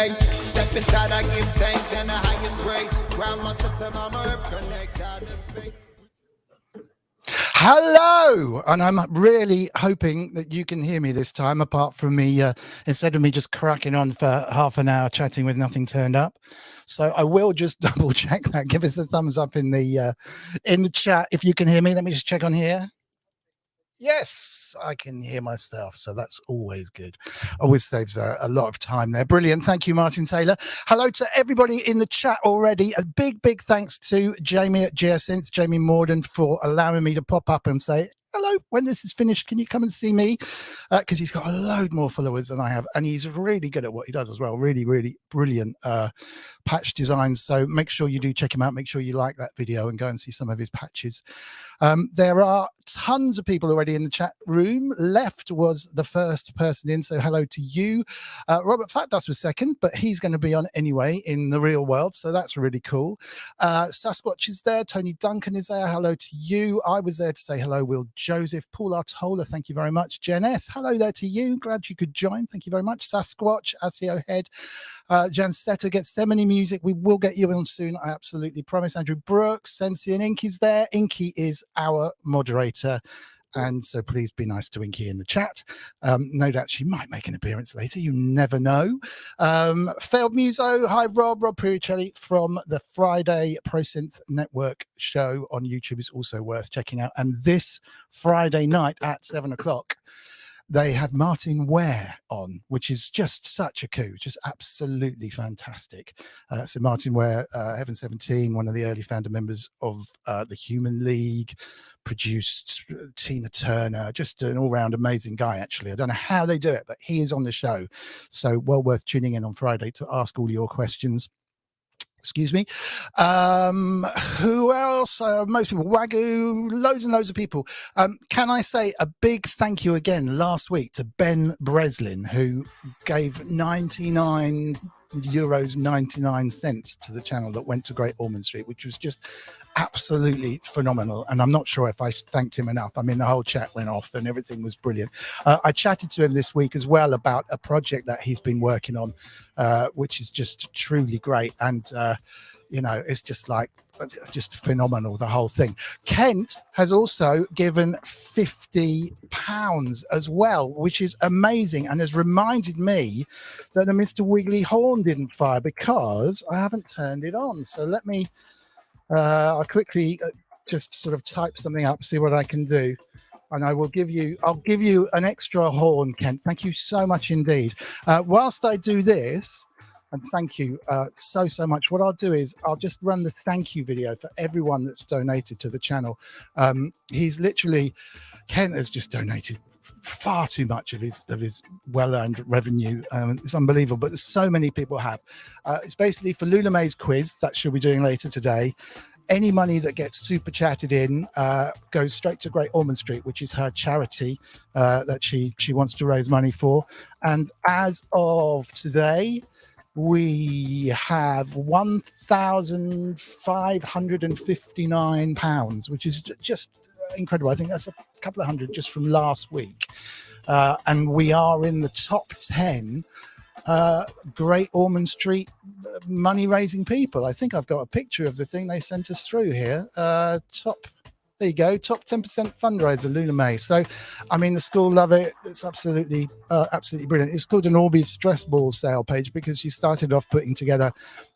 Hey, step inside, I give thanks and the highest praise. Ground myself to my earth, connect out of space. Hello, and I'm really hoping that you can hear me this time, apart from me, instead of me just cracking on for half an hour chatting with nothing turned up. So I will just double check that. Give us a thumbs up in the chat if you can hear me. Let me just check on here. Yes, I can hear myself, so that's always good. Always saves a lot of time there. Brilliant. Thank you, Martin Taylor. Hello to everybody in the chat already. A big thanks to Jamie at Synth, Jamie Morden, for allowing me to pop up and say, hello, when this is finished, can you come and see me? Because he's got a load more followers than I have, and he's really good at what he does as well. Really brilliant patch designs. So make sure you do check him out. Make sure you like that video and go and see some of his patches. There are tons of people already in the chat room. Left was the first person in, so hello to you. Robert Fatdust was second, but he's going to be on anyway in the real world, so that's really cool. Sasquatch is there. Tony Duncan is there. Hello to you. I was there to say hello. Will Joseph, Paul Artola, thank you very much. Jen S, hello there to you. Glad you could join. Thank you very much. Sasquatch, ASIO Head, Jan Setter, Gethsemane Music. We will get you on soon, I absolutely promise. Andrew Brooks, Sensi and Inky's there. Inky is our moderator, and so please be nice to Inky in the chat. No doubt she might make an appearance later, you never know. Failed Muso, hi Rob Piricelli from the Friday Pro Synth Network show on YouTube is also worth checking out. And this Friday night at 7 o'clock, they have Martin Ware on, which is just such a coup, just absolutely fantastic. So Martin Ware, Heaven 17, one of the early founder members of the Human League, produced Tina Turner, just an all-round amazing guy, actually. I don't know how they do it, but he is on the show. So well worth tuning in on Friday to ask all your questions. Excuse me. Who else? Most people. Wagyu, loads and loads of people. Can I say a big thank you again last week to Ben Breslin, who gave 99 euros 99 cents to the channel that went to Great Ormond Street, which was just absolutely phenomenal. And I'm not sure if I thanked him enough. I mean, the whole chat went off and everything was brilliant. I chatted to him this week as well about a project that he's been working on, which is just truly great. And you know, it's just like just phenomenal, the whole thing. Kent has also given £50 as well, which is amazing, and has reminded me that the Mr Wiggly horn didn't fire because I haven't turned it on. So let me I'll quickly just sort of type something up, see what I can do, and I'll give you an extra horn, Kent. Thank you so much indeed. Whilst I do this, and thank you so much. What I'll do is I'll just run the thank you video for everyone that's donated to the channel. He's literally, Kent has just donated far too much of his well-earned revenue. It's unbelievable, but so many people have. It's basically for Loulamae's quiz that she'll be doing later today. Any money that gets super chatted in goes straight to Great Ormond Street, which is her charity that she wants to raise money for. And as of today, we have £1,559, which is just incredible. I think that's a couple of hundred just from last week. And we are in the top 10 Great Ormond Street money-raising people. I think I've got a picture of the thing they sent us through here. There you go, top 10% fundraiser, Loulamae. So, I mean, the school love it. It's absolutely brilliant. It's called an Orbeez stress ball sale page because she started off putting together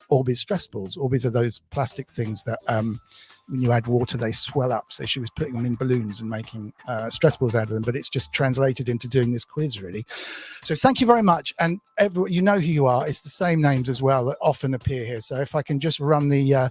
Orbeez stress balls. Orbeez are those plastic things that when you add water, they swell up. So she was putting them in balloons and making stress balls out of them, but it's just translated into doing this quiz, really. So thank you very much. And everyone, you know who you are. It's the same names as well that often appear here. So if I can just run the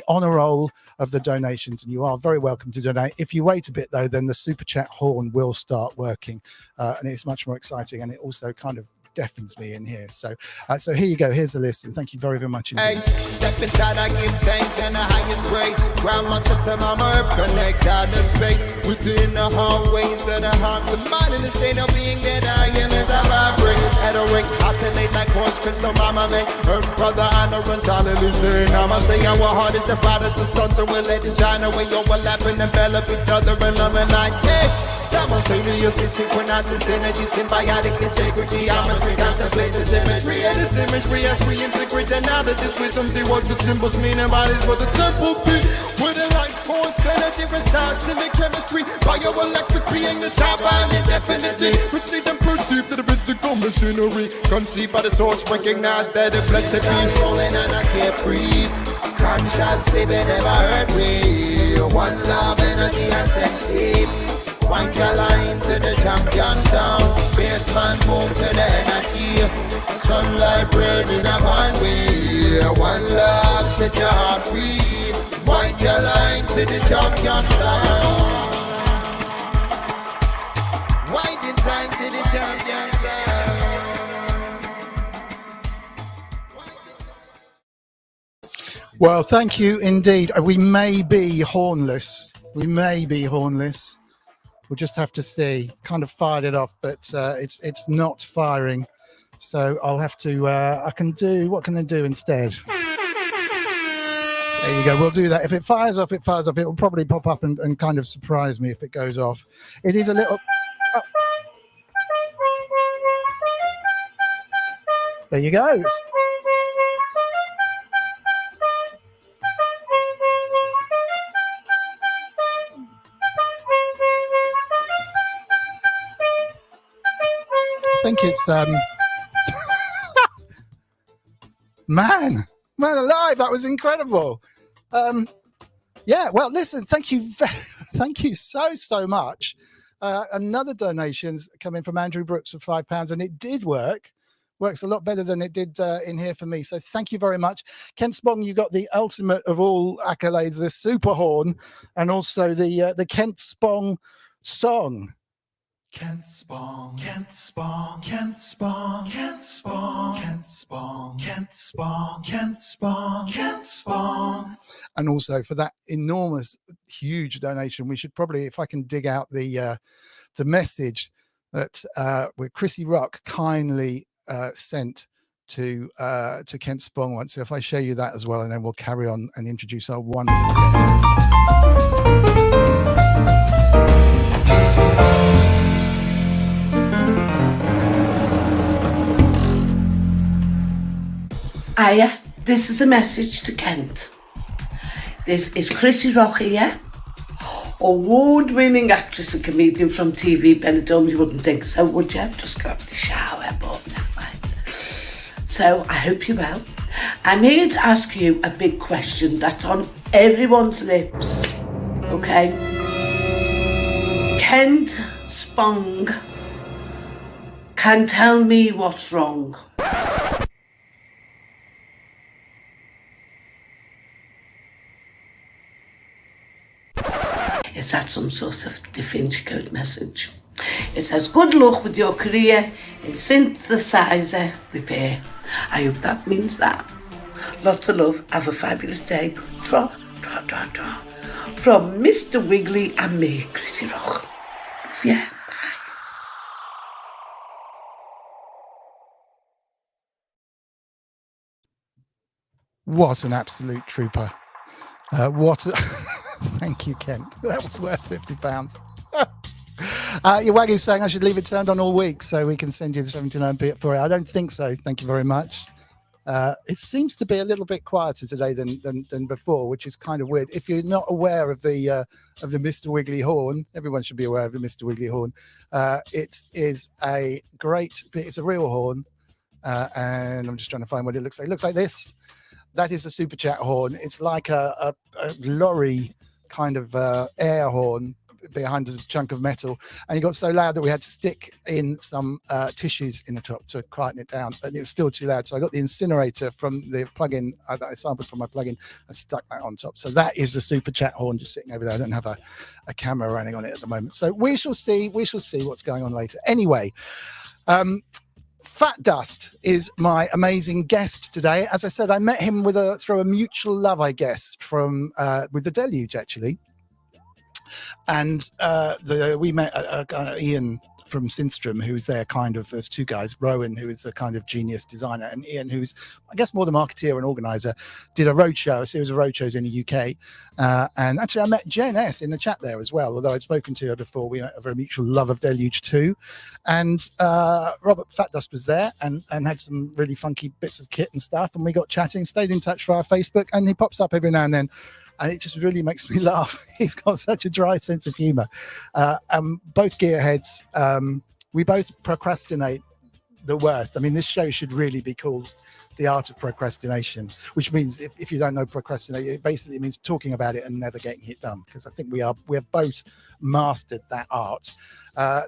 honor roll of the donations, and you are very welcome to donate. If you wait a bit, though, then the super chat horn will start working, and it's much more exciting, and it also kind of deafens me in here. So so here you go. Here's the list, and thank you very much indeed. Hey, step inside, I give thanks and the highest praise. Ground myself to my earth, connect out the space within the hallways of the heart. The mind in the state of being that I am as I vibrate. At a ring, oscillate like quartz crystal, mama man. Earth, brother, honor and solidly saying, I'ma say our heart is the product of sun, so we'll let it shine away. Overlap and envelop each other in love and light. Hey, Simultaneously synchronizes energy, symbiotically sacred geometry, contemplate the symmetry and the symmetry as we integrate the knowledge is wisdom. See what the symbols mean and bodies what the temple be. Where the life force energy resides in the chemistry, bioelectric being the top and indefinitely receive and perceive to the physical machinery, conceived by the source, recognize that the blessed be rolling and I can't breathe. Conscious living never hurt me. One love energy and sexy. Wind your line to the champion sound. Baseman move to the energy. Sunlight burning upon me. One love set your heart free. Wind your line to the champion sound. Winding time to the champion sound. Well, thank you indeed. We may be hornless. We may be hornless. We'll just have to see. Kind of fired it off, but it's not firing. So I'll have to. I can do. What can I do instead? There you go. We'll do that. If it fires off, it fires off. It will probably pop up and kind of surprise me if it goes off. It is a little. Oh. There you go. I think it's man alive, that was incredible. Yeah, well, listen, thank you so much. Another donation's coming from Andrew Brooks for £5, and it did works a lot better than it did in here for me, so thank you very much. Kent Spong, you got the ultimate of all accolades, the super horn, and also the Kent Spong song. Kent Spong, Kent Spong, Kent Spong, Kent Spong, Kent Spong, Kent Spong, Kent Spong, Kent Spong. And also for that enormous, huge donation, we should probably, if I can dig out the message that with Chrissy Rock kindly sent to Kent Spong once. So if I show you that as well, and then we'll carry on and introduce our wonderful guest. Hiya, this is a message to Kent. This is Chrissy Rock here, award-winning actress and comedian from TV Benidorm. You wouldn't think so, would you? Just got the shower, but never mind. So, I hope you're well. I'm here to ask you a big question that's on everyone's lips, okay? Kent Spong can tell me what's wrong. Is that some sort of Da Vinci Code message? It says, good luck with your career in synthesizer repair. I hope that means that. Lots of love. Have a fabulous day. Tra, tra, tra, tra. From Mr Wiggly and me, Chrissy Rock. Love ya. Bye. What an absolute trooper. Thank you, Kent. That was worth £50. Your Waggy's saying I should leave it turned on all week so we can send you the 79p for it. I don't think so. Thank you very much. It seems to be a little bit quieter today than before, which is kind of weird. If you're not aware of the Mr Wiggly horn, everyone should be aware of the Mr Wiggly horn. It is it's a real horn, and I'm just trying to find what it looks like. It looks like this. That is a super chat horn. It's like a lorry kind of air horn behind a chunk of metal, and it got so loud that we had to stick in some tissues in the top to quieten it down, but it was still too loud. So I got the incinerator from the plugin that I sampled from my plugin and stuck that on top. So that is the super chat horn just sitting over there. I don't have a camera running on it at the moment, so we shall see what's going on later. Anyway, Fatdust is my amazing guest today. As I said, I met him through a mutual love, I guess, from with the Deluge actually. And we met Ian from Synthstrom, who's there kind of, there's two guys, Rowan, who is a kind of genius designer, and Ian, who's, I guess, more the marketeer and organizer, did a series of roadshows in the UK. And actually, I met Jen S in the chat there as well, although I'd spoken to her before. We have a mutual love of Deluge too. And Robert Fatdust was there and had some really funky bits of kit and stuff. And we got chatting, stayed in touch via Facebook, and he pops up every now and then. And it just really makes me laugh. He's got such a dry sense of humor. Both gearheads, we both procrastinate the worst. I mean, this show should really be called The Art of Procrastination, which means if you don't know procrastinate, it basically means talking about it and never getting it done, because I think we have both mastered that art.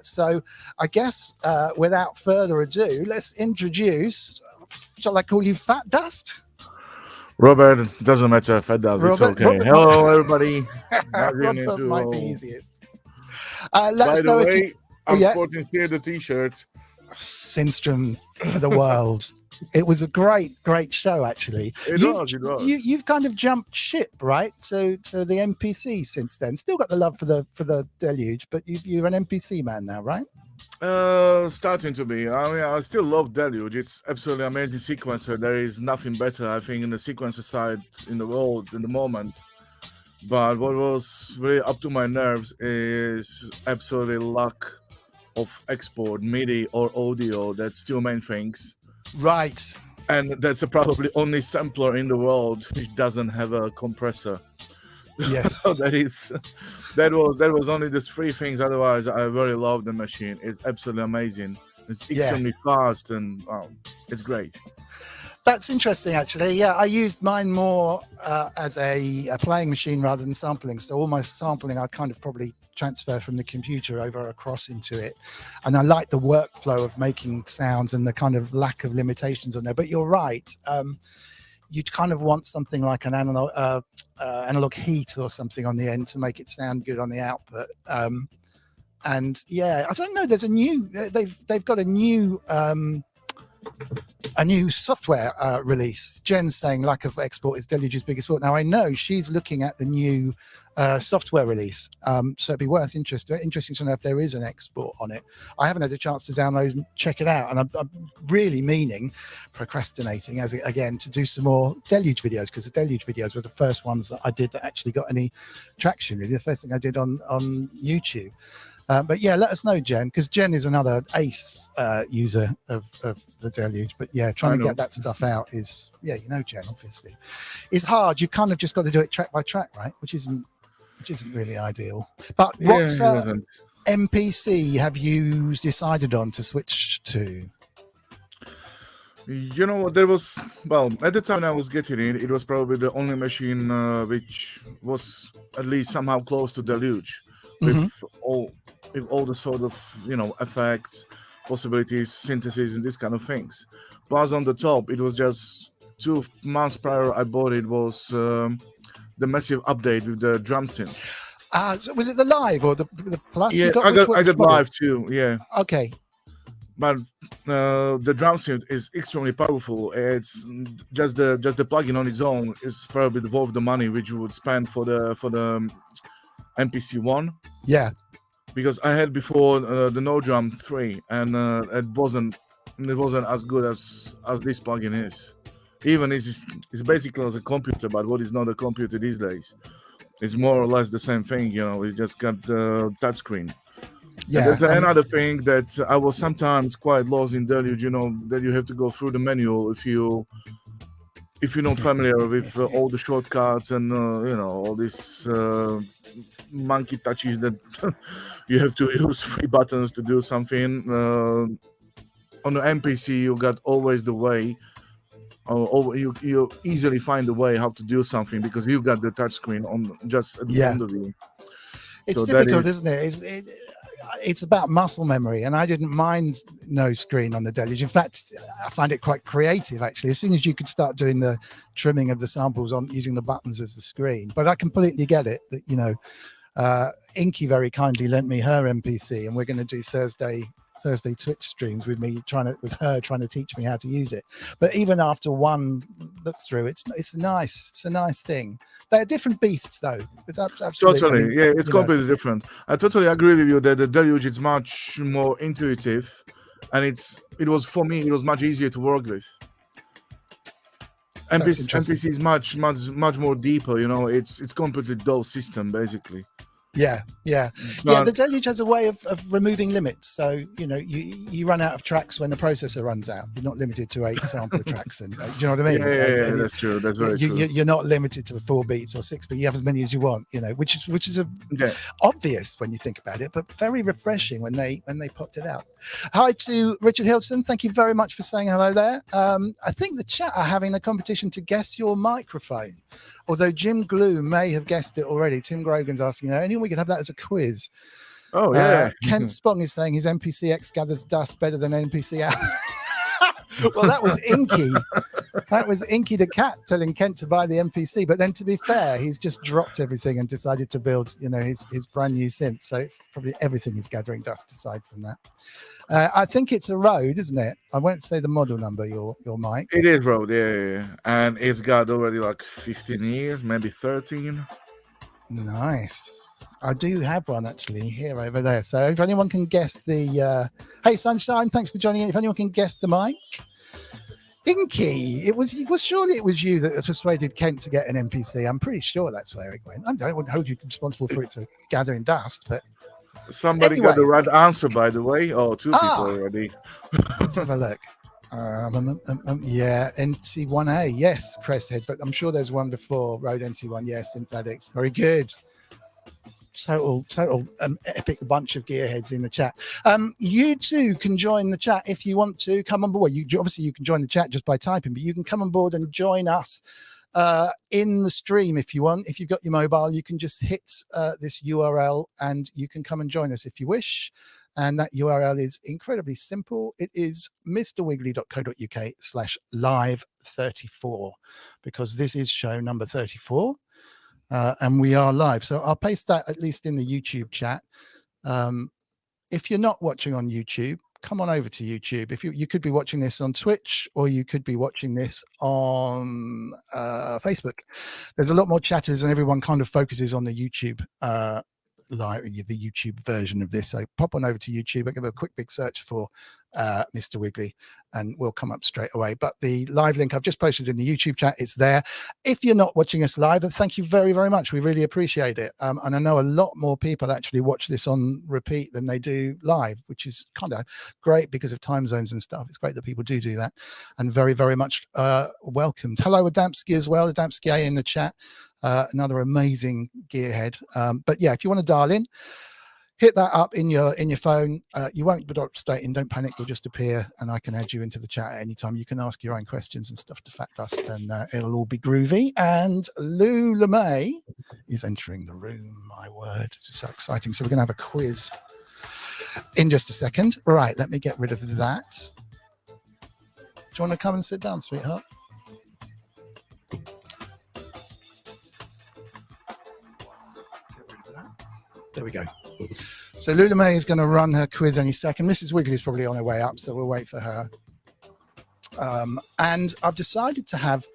So I guess without further ado, let's introduce, shall I call you Fatdust? Robert, doesn't matter. Fatdust, it's okay. Robert, hello, everybody. Robert might be easiest. Let By us the know way, if you... I'm sporting here the t-shirt. Synthstrom for the world. It was a great show, actually. It was. You've kind of jumped ship, right, to the NPC since then. Still got the love for the Deluge, but you're an NPC man now, right? Starting to be. I mean, I still love Deluge. It's absolutely amazing sequencer. There is nothing better, I think, in the sequencer side in the world in the moment. But what was really up to my nerves is absolutely lack of export, MIDI or audio. That's two main things. Right. And that's probably only sampler in the world which doesn't have a compressor. Yes. So that was only these three things. Otherwise, I really love the machine. It's absolutely amazing. It's extremely fast and it's great. That's interesting, actually. Yeah, I used mine more as a playing machine rather than sampling. So all my sampling, I'd kind of probably transfer from the computer over across into it. And I like the workflow of making sounds and the kind of lack of limitations on there. But you're right. You'd kind of want something like an analog heat or something on the end to make it sound good on the output. And yeah, I don't know. There's a new. They've got a new software release. Jen's saying lack of export is Deluge's biggest fault. Now I know she's looking at the new software release, so it'd be interesting to know if there is an export on it. I haven't had a chance to download and check it out, and I'm really procrastinating again to do some more Deluge videos, because the Deluge videos were the first ones that I did that actually got any traction. Really, the first thing I did on YouTube. But yeah, let us know, Jen, because Jen is another ace user of the Deluge. But yeah, trying to get that stuff out is, yeah, you know, Jen, obviously, it's hard. You've kind of just got to do it track by track, right? Which isn't really ideal. But what MPC have you decided on to switch to? You know, there was, well, at the time I was getting it was probably the only machine which was at least somehow close to Deluge. With all the sort of, you know, effects, possibilities, synthesis, and this kind of things. Plus on the top, it was just 2 months prior I bought it was the massive update with the drum synth. So was it the live or the plus? Yeah, I got live too. Yeah. Okay. But the drum synth is extremely powerful. It's just the plugin on its own is probably worth the money which you would spend for the MPC 1. Yeah, because I had before the No Drum 3, and it wasn't as good as this plugin is. Even it's basically as a computer, but what is not a computer these days? It's more or less the same thing, you know. It's just got the touchscreen. Yeah, and there's another thing that I was sometimes quite lost in Deluge. You know, that you have to go through the manual if you're not familiar with all the shortcuts and you know, all these monkey touches that you have to use 3 buttons to do something. On the MPC, you got always the way. You easily find a way how to do something because you got the touchscreen on just at the front of you. It's so difficult, isn't it? It's about muscle memory, and I didn't mind no screen on the Deluge. In fact, I find it quite creative, actually, as soon as you could start doing the trimming of the samples on using the buttons as the screen. But I completely get it that, you know, Inky very kindly lent me her MPC, and we're going to do Thursday Twitch streams with her trying to teach me how to use it. But even after one look through. It's nice. It's a nice thing. They're different beasts, though. It's absolutely Totally, I mean, yeah, it's completely different. I totally agree with you that the Deluge is much more intuitive, and it was for me. It was much easier to work with. MPC is much more deeper. You know, it's completely DAW system basically. Yeah. The Deluge has a way of removing limits. So, you know, you run out of tracks when the processor runs out. You're not limited to 8 sample tracks. And do you know what I mean? Yeah, that's true. That's very true. You're not limited to 4 beats or 6 beats. You have as many as you want, you know, which is obvious when you think about it, but very refreshing when they popped it out. Hi to Richard Hilton. Thank you very much for saying hello there. I think the chat are having a competition to guess your microphone. Although Jim Glue may have guessed it already. Tim Grogan's asking, anyone we can have that as a quiz. Oh, yeah. Kent Spong is saying his MPCX gathers dust better than NPC out. Well, that was Inky. That was Inky the cat telling Kent to buy the MPC. But then, to be fair, he's just dropped everything and decided to build, you know, his brand new synth. So it's probably everything is gathering dust aside from that. I think it's a Rode, isn't it? I won't say the model number, your mic. It is Rode, yeah. And it's got already like 15 years, maybe 13. Nice. I do have one actually here over there. So if anyone can guess the hey Sunshine, thanks for joining in. If anyone can guess the mic. Inky, it was surely it was you that persuaded Kent to get an MPC. I'm pretty sure that's where it went. I don't hold you responsible for it to gathering dust, but somebody got the right answer, by the way. Oh, 2 people already. Let's have a look. Yeah, NT1A, yes, Cresthead, but I'm sure there's one before Rode NT1. Yes, Synthetics, very good. Total epic bunch of gearheads in the chat. You too can join the chat if you want to come on board. Obviously you can join the chat just by typing, but you can come on board and join us in the stream if you want. If you've got your mobile, you can just hit this URL and you can come and join us if you wish. And that URL is incredibly simple. It is mrwiggly.co.uk/live34, because this is show number 34. And we are live. So I'll paste that at least in the YouTube chat. If you're not watching on YouTube, come on over to YouTube. If you could be watching this on Twitch, or you could be watching this on Facebook. There's a lot more chatters and everyone kind of focuses on the YouTube the YouTube version of this. So pop on over to YouTube and give a quick big search for Mr Wiggly and we'll come up straight away. But the live link I've just posted in the YouTube chat, it's there. If you're not watching us live, thank you very, very much. We really appreciate it. And I know a lot more people actually watch this on repeat than they do live, which is kind of great because of time zones and stuff. It's great that people do that, and very, very much welcomed. Hello, Adamski as well. Adamski A in the chat. Another amazing gearhead. But yeah, if you want to dial in, hit that up in your phone. You won't drop straight in. Don't panic. You'll just appear, and I can add you into the chat at any time. You can ask your own questions and stuff to Fatdust, and it'll all be groovy. And Loulamae is entering the room. My word, it's so exciting. So we're going to have a quiz in just a second. Right, let me get rid of that. Do you want to come and sit down, sweetheart? There we go. So Loulamae is going to run her quiz any second. Mrs. Wiggly is probably on her way up, so we'll wait for her. And I've decided to have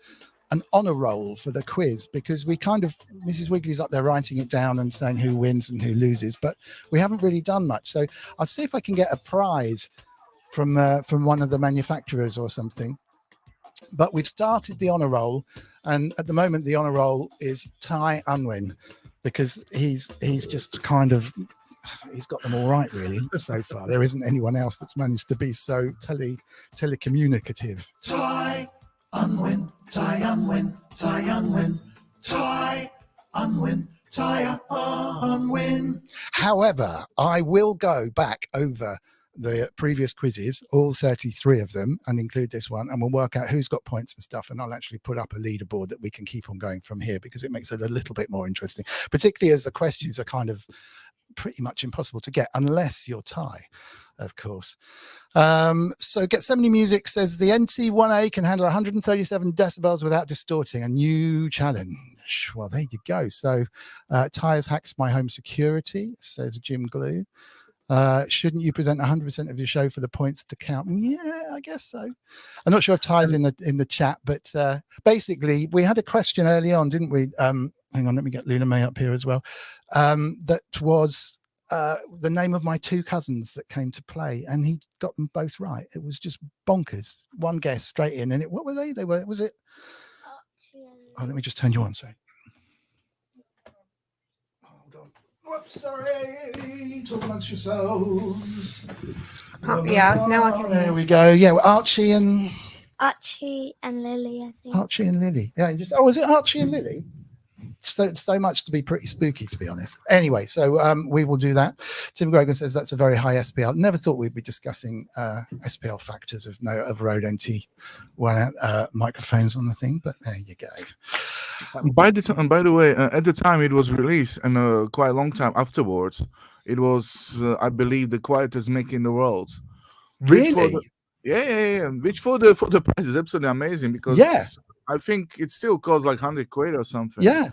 an honor roll for the quiz because we kind of, Mrs. Wiggly's up there writing it down and saying who wins and who loses, but we haven't really done much. So I'll see if I can get a prize from one of the manufacturers or something. But we've started the honor roll, and at the moment the honor roll is Ty Unwin, because he's just kind of, he's got them all right really so far. There isn't anyone else that's managed to be so telecommunicative. Ty Unwin, Ty Unwin, Ty Unwin, Ty Unwin, Ty Unwin. However, I will go back over the previous quizzes, all 33 of them, and include this one, and we'll work out who's got points and stuff, and I'll actually put up a leaderboard that we can keep on going from here, because it makes it a little bit more interesting, particularly as the questions are kind of pretty much impossible to get unless you're Ty, of course. So Get 70 Music says the NT1A can handle 137 decibels without distorting, a new challenge. Well, there you go. So Ty has hacked my home security, says Jim Glue. Shouldn't you present 100% of your show for the points to count? Yeah, I guess so. I'm not sure if Ty's in the chat, but basically we had a question early on, didn't we? Hang on, let me get Loulamae up here as well. That was the name of my two cousins that came to play, and he got them both right. It was just bonkers. One guess straight in, and what were they? Was it? Oh, let me just turn you on. Sorry. Hold on. Whoops, sorry. Talk amongst yourselves. Yeah, now I can. There we go. Yeah, well, Archie and Lily, I think. Archie and Lily. Yeah, was it Archie and Lily? So much to be pretty spooky, to be honest. Anyway, so we will do that. Tim Grogan says that's a very high SPL. Never thought we'd be discussing SPL factors of Rode NT microphones on the thing, but there you go. By the way, at the time it was released, and quite a long time afterwards, it was, I believe, the quietest mic in the world. Really? Yeah. Which for the price is absolutely amazing, because I think it still costs like 100 quid or something. Yeah.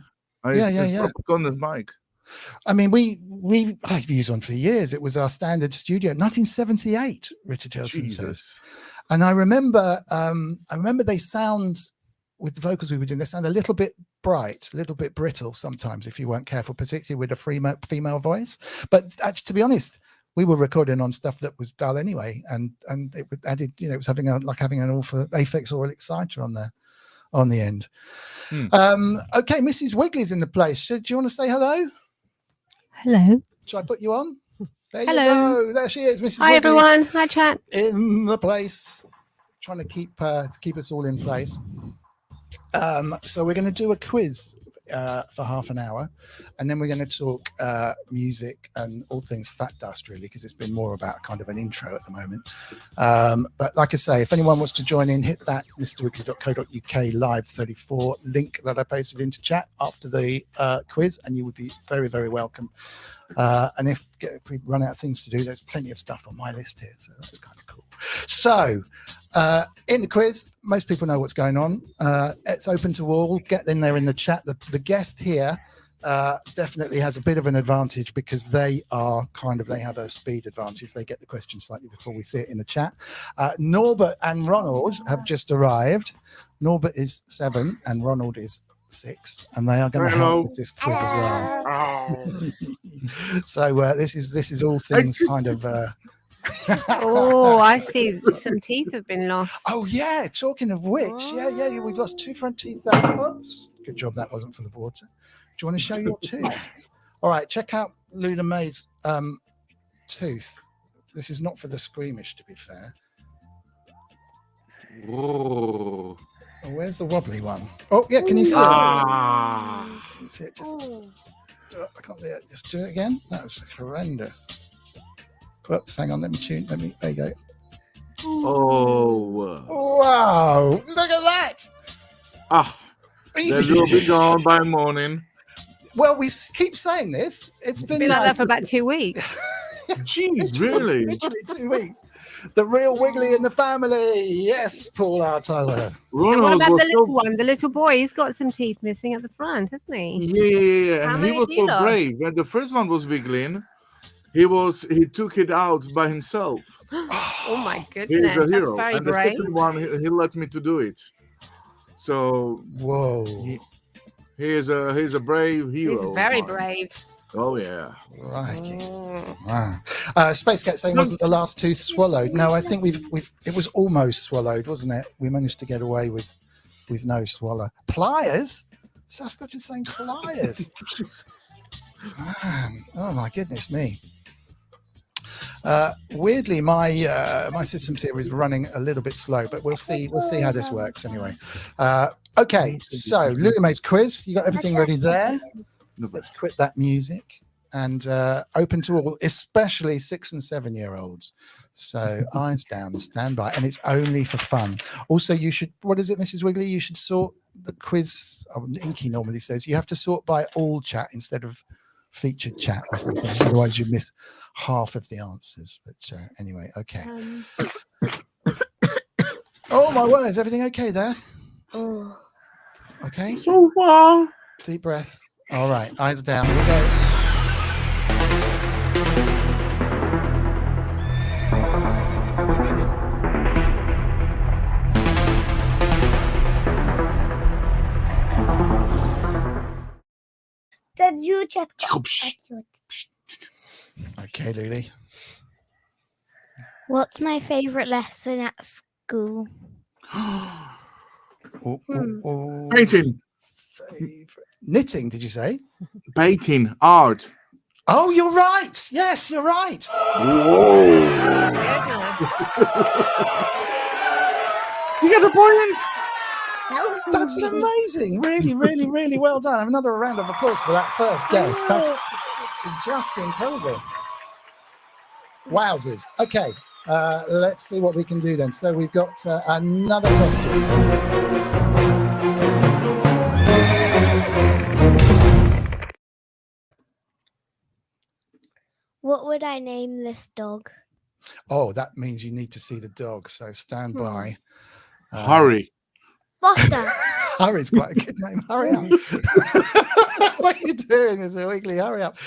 It's proper content mic. I mean, I've used one for years. It was our standard studio, 1978. Richard Hilton says, and I remember they sound, with the vocals we were doing, they sound a little bit bright, a little bit brittle sometimes if you weren't careful, particularly with a female voice. But actually, to be honest, we were recording on stuff that was dull anyway, and it added, it was having an awful Aphex Oral Exciter on the end. Okay, Mrs. Wiggly's in the place. Do you want to say hello? Hello. Shall I put you on? There Hello. You go. There she is, Mrs. Hi, Wiggly's everyone. Hi, chat. in the place. Trying to keep us all in place. So we're going to do a quiz for half an hour, and then we're going to talk music and all things Fatdust, really, because it's been more about kind of an intro at the moment. But like I say, if anyone wants to join in, hit that mrwiggly.co.uk live 34 link that I posted into chat after the quiz, and you would be very, very welcome. And if we run out of things to do, there's plenty of stuff on my list here, so that's kind of cool. So in the quiz, most people know what's going on. It's open to all. Get in there in the chat. The guest here definitely has a bit of an advantage, because they have a speed advantage. They get the question slightly before we see it in the chat. Norbert and Ronald have just arrived. Norbert is 7 and Ronald is 6, and they are going to help with this quiz as well. So this is all things kind of Oh, I see some teeth have been lost. Oh yeah, talking of which, yeah, we've lost 2 front teeth there. Oops. Good job that wasn't full of water. Do you want to show your tooth? All right, check out Loulamae's tooth. This is not for the squeamish, to be fair. Oh, where's the wobbly one? Oh yeah, can you see it? Can you see it? I can't see it. Just do it again. That was horrendous. Whoops, hang on, there you go. Oh. Wow, look at that. That will be gone by morning. Well, we keep saying this. It's been like that for about 2 weeks. Jeez, really? Literally 2 weeks. The real Wiggly in the family. Yes, Paul Artower. What about the little one? The little boy, he's got some teeth missing at the front, hasn't he? Yeah. And he was so brave. When the first one was wiggling, he took it out by himself. Oh my goodness. He's a hero. That's very and brave. The second one, he let me to do it. So whoa. He is a brave hero. He's very brave. Oh yeah. Right. Wow. Space Cat saying wasn't the last tooth swallowed? No, I think it was almost swallowed, wasn't it? We managed to get away with no swallow. Pliers? Sasquatch is saying pliers. Man. Oh my goodness me. Weirdly, my systems here is running a little bit slow, but we'll see how this works anyway. Okay, so Loulamae's quiz. You got everything ready there? Let's quit that music and open to all, especially 6 and 7-year-olds. So eyes down, stand by, and it's only for fun. Also, you should, what is it, Mrs. Wiggly? You should sort the quiz. Inky normally says you have to sort by all chat instead of featured chat or something. Otherwise, you miss half of the answers. But anyway, okay. Oh my word, is everything okay there? Oh. Okay. So far. Deep breath. All right, eyes down. Here we go. you chat. Okay, Lily. What's my favourite lesson at school? Painting. Knitting, did you say? Painting. Art. Oh, you're right. Yes, you're right. You get a point. That's amazing. Really, really, really well done. Have another round of applause for that first guess. That's just incredible. Wowzers. Okay, let's see what we can do then. So we've got another question. What would I name this dog? Oh, that means you need to see the dog. So stand by. Hurry. Fatdust. Hurry's quite a good name. Hurry up. What are you doing, Mr Wiggly? Hurry up.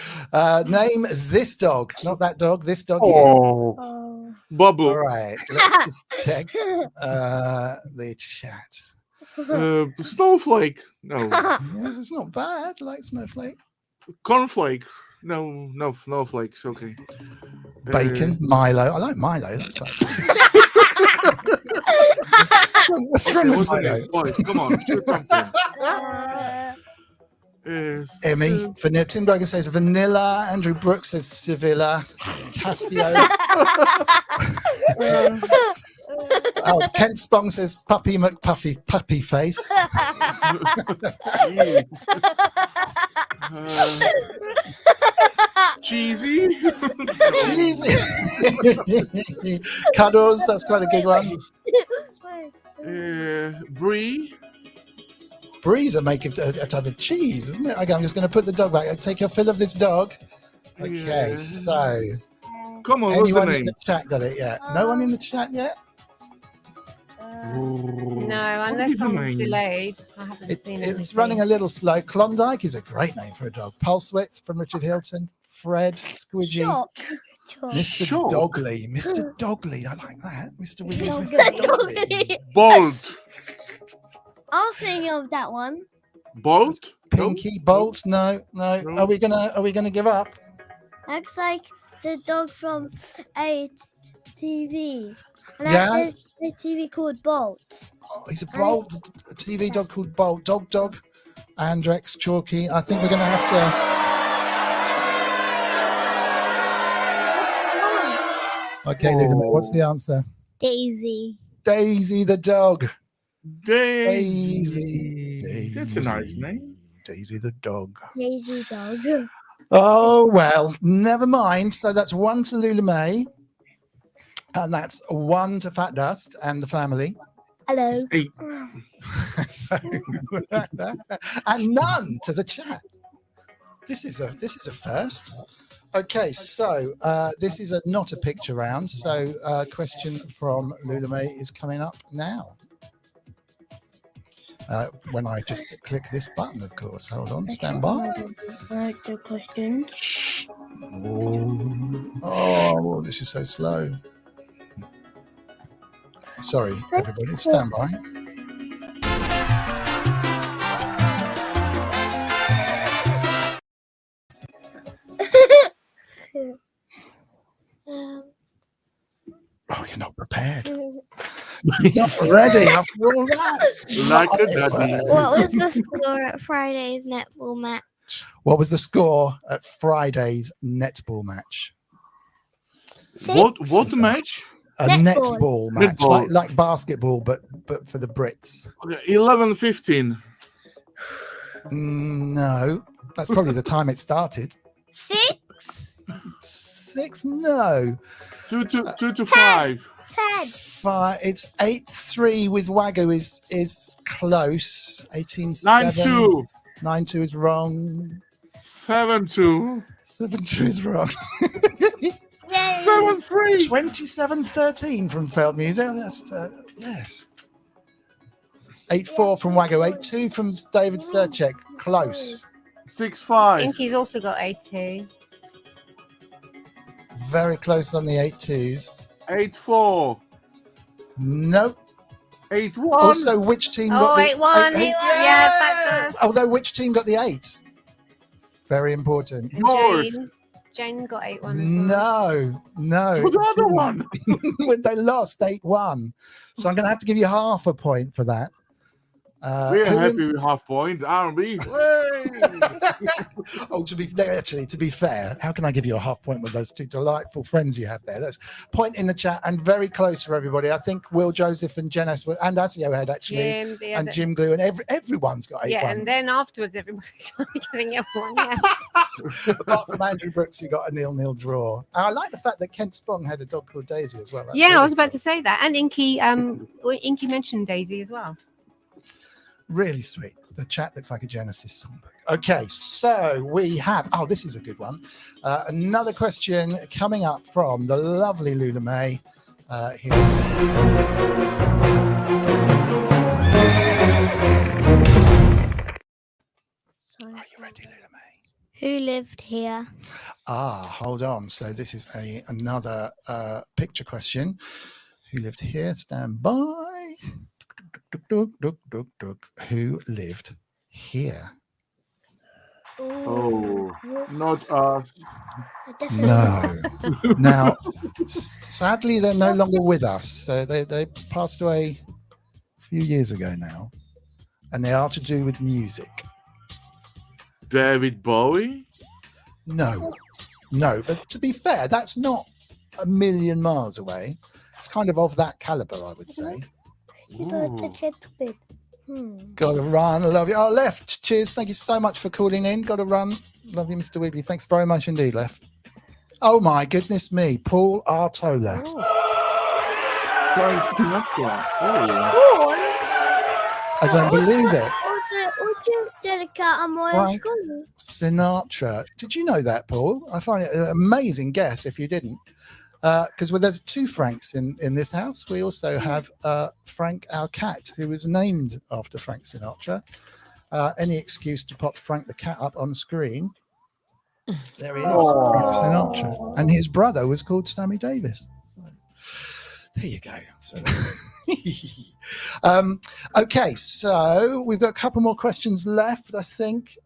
Name this dog. Not that dog. This dog here. Oh. Bubble. All right. Let's just check the chat. Snowflake. No. Yes, it's not bad. Like snowflake. Cornflake. No, snowflakes. Okay. Bacon. Milo. I like Milo. That's quite What's wrong with Milo? Boys, come on. Shoot something. Emmy. Tim Grogan says vanilla. Andrew Brooks says Sevilla. Cassio. Oh, Kent Spong says Puppy McPuffy Puppy Face. Cheesy. Cheesy. Cuddles, that's quite a good one. Brie. Brie's a type of cheese, isn't it? Okay, I'm just going to put the dog back. Take your fill of this dog. Okay, so come on, what's the anyone name? in the chat got it yet? No one in the chat yet? No, unless I'm delayed. I haven't seen it. It's running a little slow. Klondike is a great name for a dog. Pulse Width from Richard Hilton. Fred, Squidgy. Mr. Dogley. Mr. Dogley. I like that. Mr. Wiggly's Mr. Dogley. Bolt. I was thinking of that one. Bolt. Pinky. Bolt. No. Are we gonna give up? Looks like the dog from a TV. And Yeah. there's a TV called Bolt. Oh, he's a Bolt. A TV dog called Bolt. Dog. Andrex, Chalky. I think we're gonna have to. Okay, Loulamae, what's the answer? Daisy. Daisy the dog. Daisy. That's a nice name. Daisy the dog. Daisy dog. Oh, well, never mind. So that's 1 to Loulamae. And that's 1 to Fatdust and the family. Hello. Hey. And none to the chat. This is a first. Okay, so this is not a picture round. So question from Loulamae is coming up now. When I just click this button, of course. Hold on, stand by. The question. Oh, this is so slow. Sorry, everybody, stand by. Oh, you're not prepared. You're not ready after all that. Like a daddy. What was the score at Friday's netball match? What was the score at Friday's netball match? What match? A Netball. netball match, Netball. like basketball, but for the Brits. Okay, 11:15. No, that's probably the time it started. 6? 6? No. 2 to 5. 10. 5. It's 8-3 with Wagyu is close. 18-7. 9-2. 9-2 is wrong. 7-2. 7-2 is wrong. Yay. 7-3. 27-13 from Failed Music. That's yes. 8-4 from Wagyu. 8-2 from David Serchek. Close. 6-5. Pinky's also got 80. Very close on the 8-2s. 8-4. Nope. 8-1. Also, which team got Oh, the 8-1. eight? Yeah, Fatdust. Although, which team got the 8? Very important. And Yours. Jane got 8-1 as well. No. Who's the other one? When they lost 8-1. So I'm going to have to give you half a point for that. We're who happy with half point, aren't we? Oh, to be fair, how can I give you a half point with those two delightful friends you have there? That's point in the chat and very close for everybody. I think Will Joseph and Jen S and Aficionado actually, and Jim Glue, and everyone's got 8-1. Yeah, and then afterwards everybody's getting everyone. Yeah. Apart from Andrew Brooks, who got a 0-0 draw. And I like the fact that Kent Spong had a dog called Daisy as well. That's Yeah, really I was about cool. to say that. And Inky, Inky mentioned Daisy as well. Really sweet. The chat looks like a Genesis songbook. Okay, so we have, this is a good one. Another question coming up from the lovely Loulamae. Here. Are you ready, Loulamae? Who lived here? Hold on. So this is another picture question. Who lived here? Stand by. Who lived here? Oh, not us. No. Now, sadly, they're no longer with us. So they passed away a few years ago now, and they are to do with music. David Bowie? No. But to be fair, that's not a million miles away. It's kind of that caliber, I would say. Gotta run. I love you. Oh, Left. Cheers. Thank you so much for calling in. Gotta run. Love you, Mr. Wiggly. Thanks very much indeed, Left. Oh my goodness me. Paul Artola. I don't believe it. Frank Sinatra. Did you know that, Paul? I find it an amazing guess if you didn't. Because there's 2 Franks in this house. We also have Frank, our cat, who was named after Frank Sinatra. Any excuse to pop Frank the cat up on screen. There he is, Frank Sinatra. And his brother was called Sammy Davis. There you go. So, okay, so we've got a couple more questions left, I think.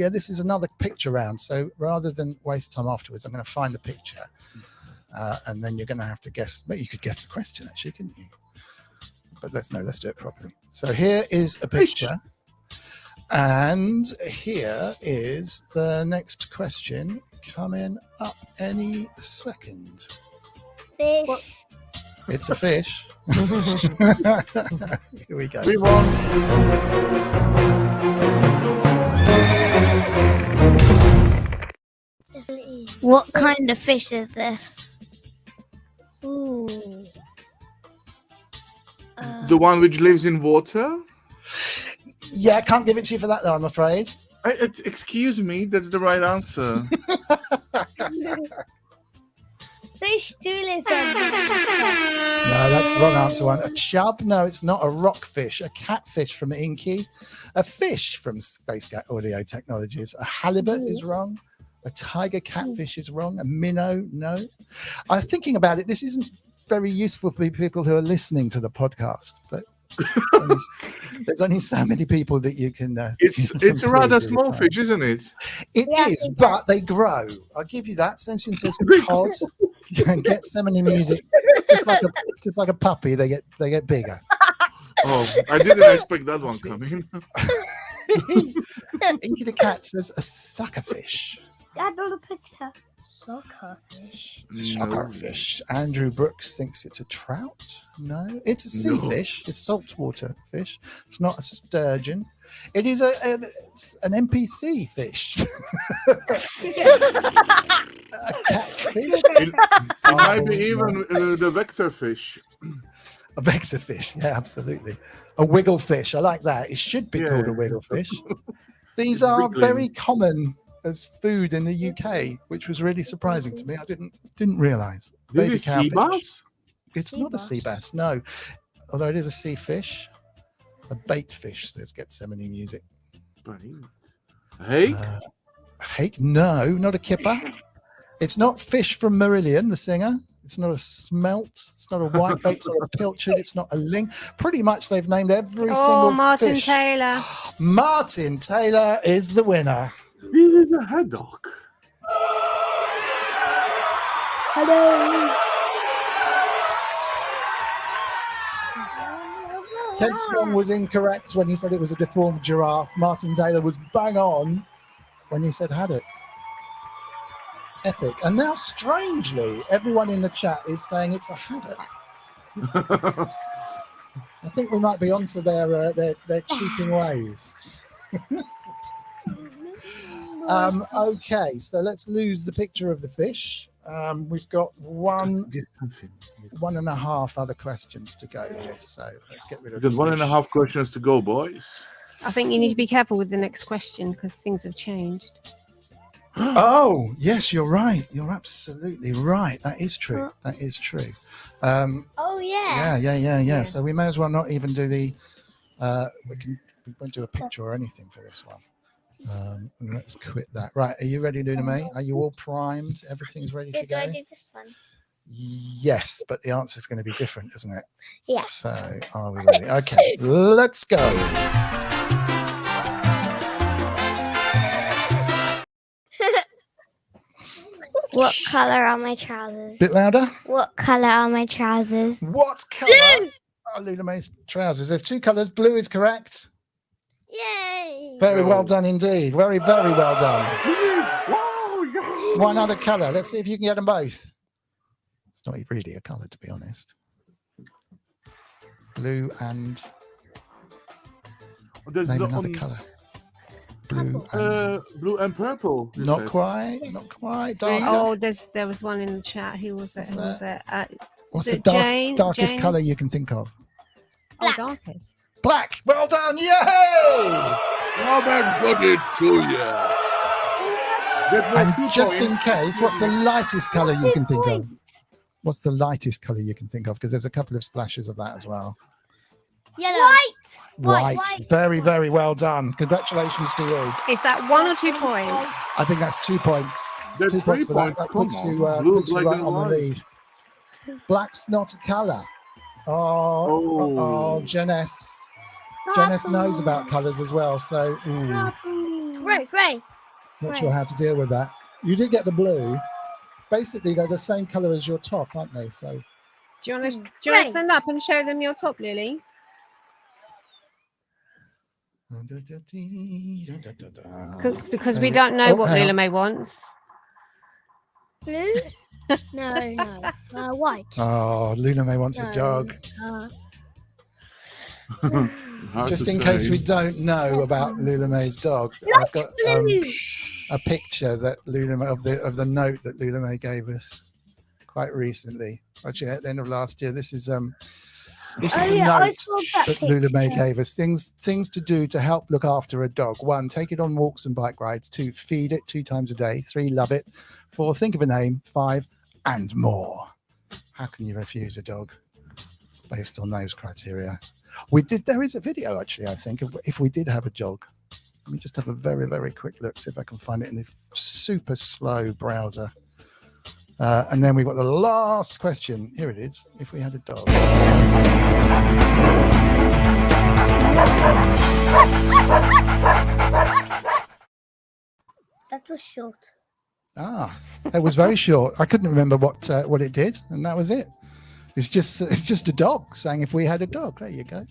This is another picture round. So rather than waste time afterwards, I'm going to find the picture. And then you're going to have to guess. But you could guess the question, actually, couldn't you? But let's do it properly. So here is a picture. And here is the next question coming up any second. Fish. It's a fish. Here we go. We won. What kind of fish is this? Ooh. The one which lives in water? Yeah, I can't give it to you for that, though, I'm afraid. Excuse me, that's the right answer. Fish do live No, that's the wrong answer. One. A chub? No, it's not. A rockfish. A catfish from Inky. A fish from Space Cat Audio Technologies. A halibut is wrong. A tiger catfish is wrong. A minnow? No. I'm thinking about it. This isn't very useful for people who are listening to the podcast, but there's only so many people that you can. It's a rather small fish, isn't it? It is, but they grow. I'll give you that. Sensing says cod. Get so many music, just like a puppy. They get bigger. Oh, I didn't expect that one coming. Inky the cat says a suckerfish. Dad, on the picture. Suckerfish. Suckerfish. Andrew Brooks thinks it's a trout. No, it's a sea fish. It's saltwater fish. It's not a sturgeon. It is an NPC fish. A catfish. It might be even the vector fish. A vector fish. Yeah, absolutely. A wiggle fish. I like that. It should be called a wiggle fish. These are very common as food in the UK, which was really surprising to me. I didn't realise. Is it sea bass? It's not a sea bass, no. Although it is a sea fish. A bait fish says Gethsemane music. Hake? Hake? No, not a kipper. It's not Fish from Marillion, the singer. It's not a smelt. It's not a whitebait. It's not a pilchard. It's not a ling. Pretty much they've named every single Martin fish. Taylor. Martin Taylor is the winner. This is a haddock. Hello. Ken Strong was incorrect when he said it was a deformed giraffe. Martin Taylor was bang on when he said haddock. Epic. And now, strangely, everyone in the chat is saying it's a haddock. I think we might be onto their cheating ways. Okay, so let's lose the picture of the fish. We've got one and a half other questions to go here, so let's get rid of Because 1.5 questions to go, boys. I think you need to be careful with the next question because things have changed. Oh, yes, you're right. You're absolutely right. That is true. That is true. Oh yeah. Yeah. So we may as well not even do the. We won't do a picture or anything for this one. Let's quit that. Right, are you ready, Loulamae? Are you all primed? Everything's ready to Do I go? do this one? Yes, but the answer is going to be different, isn't it? Yeah. So are we ready? Okay, let's go. What colour are my trousers? Bit louder. What colour are my trousers? What colour are Loulamae's trousers? There's two colours. Blue is correct. Yay! Very well done indeed. Very, very well done. One other colour. Let's see if you can get them both. It's not really a colour, to be honest. Blue and name another colour. Blue and purple. Not quite. Not quite. Darker. Oh, there was one in the chat. Who was it? Who was it? What's is the it Jane? darkest Jane? colour you can think of? Oh, darkest. Black. Well done. Yay! I've got it to you. And just in case, what's the lightest colour you can think of? What's the lightest colour you can think of? Because there's a couple of splashes of that as well. Yellow. White. Very, very well done. Congratulations to you. Is that 1 or 2 points? I think that's 2 points. That's 2 points 3 for that. points. That Come puts on. you, Blue, puts you black, right and on the white. lead. Black's not a colour. Oh, Janice. Janice knows about colours as well, so Grey. not sure how to deal with that. You did get the blue. Basically, they're the same colour as your top, aren't they? So Do you want to stand up and show them your top, Lily? Because we don't know what Loulamae wants. Blue? No. White. Oh, Loulamae wants a dog. Hard Just to in case say. we don't know about Loulamae's dog, I've got a picture that Loulamae of the note that Loulamae gave us quite recently. Actually, at the end of last year. This is a note that Loulamae gave us. Things to do to help look after a dog. 1, take it on walks and bike rides. 2, feed it 2 times a day. 3, love it. 4, think of a name. 5, and more. How can you refuse a dog based on those criteria? There is a video, actually, I think, of if we did have a dog. Let me just have a very, very quick look, see if I can find it in the super slow browser. And then we've got the last question. Here it is. If we had a dog. That was short. Ah, it was very short. I couldn't remember what it did, and that was it. It's just a dog saying if we had a dog. There you go.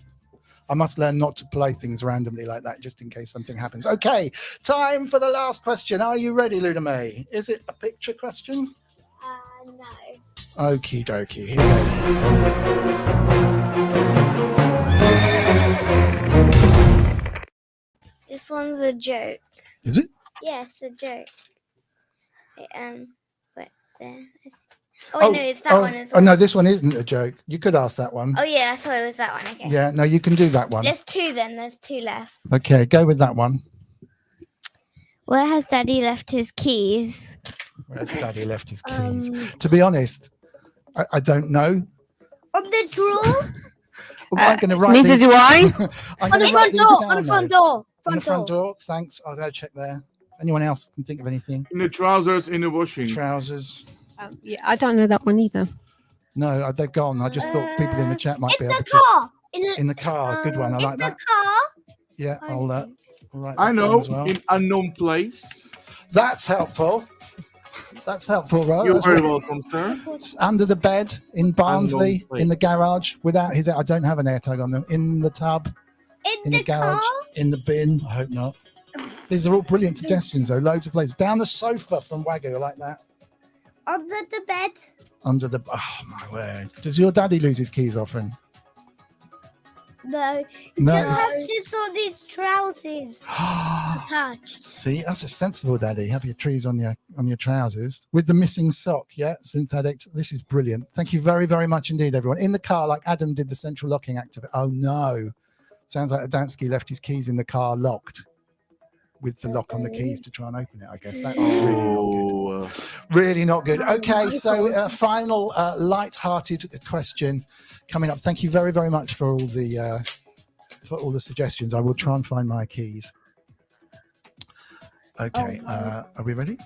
I must learn not to play things randomly like that, just in case something happens. Okay, time for the last question. Are you ready, Loulamae? Is it a picture question? No. Okie dokie. Here we go. This one's a joke. Is it? Yes, a joke. Wait, there. Oh, no, it's that one as well. Oh, no, this one isn't a joke. You could ask that one. Oh, yeah, I thought it was that one. Okay. Yeah, no, you can do that one. There's 2 then. There's 2 left. Okay, go with that one. Where has Daddy left his keys? Where's Daddy left his keys? To be honest, I don't know. On the drawer? I'm going to write Neither these. do I. I'm On going the to write front these door. down. On the front though. door. On the front door. Thanks. I'll go check there. Anyone else can think of anything? In the trousers, in the washing. Trousers. Yeah, I don't know that one either. No, they're gone. I just thought people in the chat might be able to. Car. In the car. Good one. I like In the that. car. Yeah, write I that down know, as well. in unknown place. That's helpful. That's helpful, right? You're That's very right. welcome, sir. It's under the bed in Barnsley, place. in the garage, without his. I don't have an air tag on them. In the tub, in the garage, in the bin. I hope not. These are all brilliant suggestions, though. Loads of places. Down the sofa from Wagyu, like that. Under the bed. Under the. Oh my word! Does your daddy lose his keys often? No. No. Just has this on his trousers. Attached. See, that's a sensible daddy. Have your trees on your trousers with the missing sock. Yeah, synthetic. This is brilliant. Thank you very, very much indeed, everyone. In the car, like Adam did the central locking activity. Oh no, sounds like Adamski left his keys in the car locked with the lock on the keys to try and open it. I guess that's really not good. Really not good. Okay, so final light-hearted question coming up. Thank you very, very much for all the suggestions. I will try and find my keys. Okay, are we ready?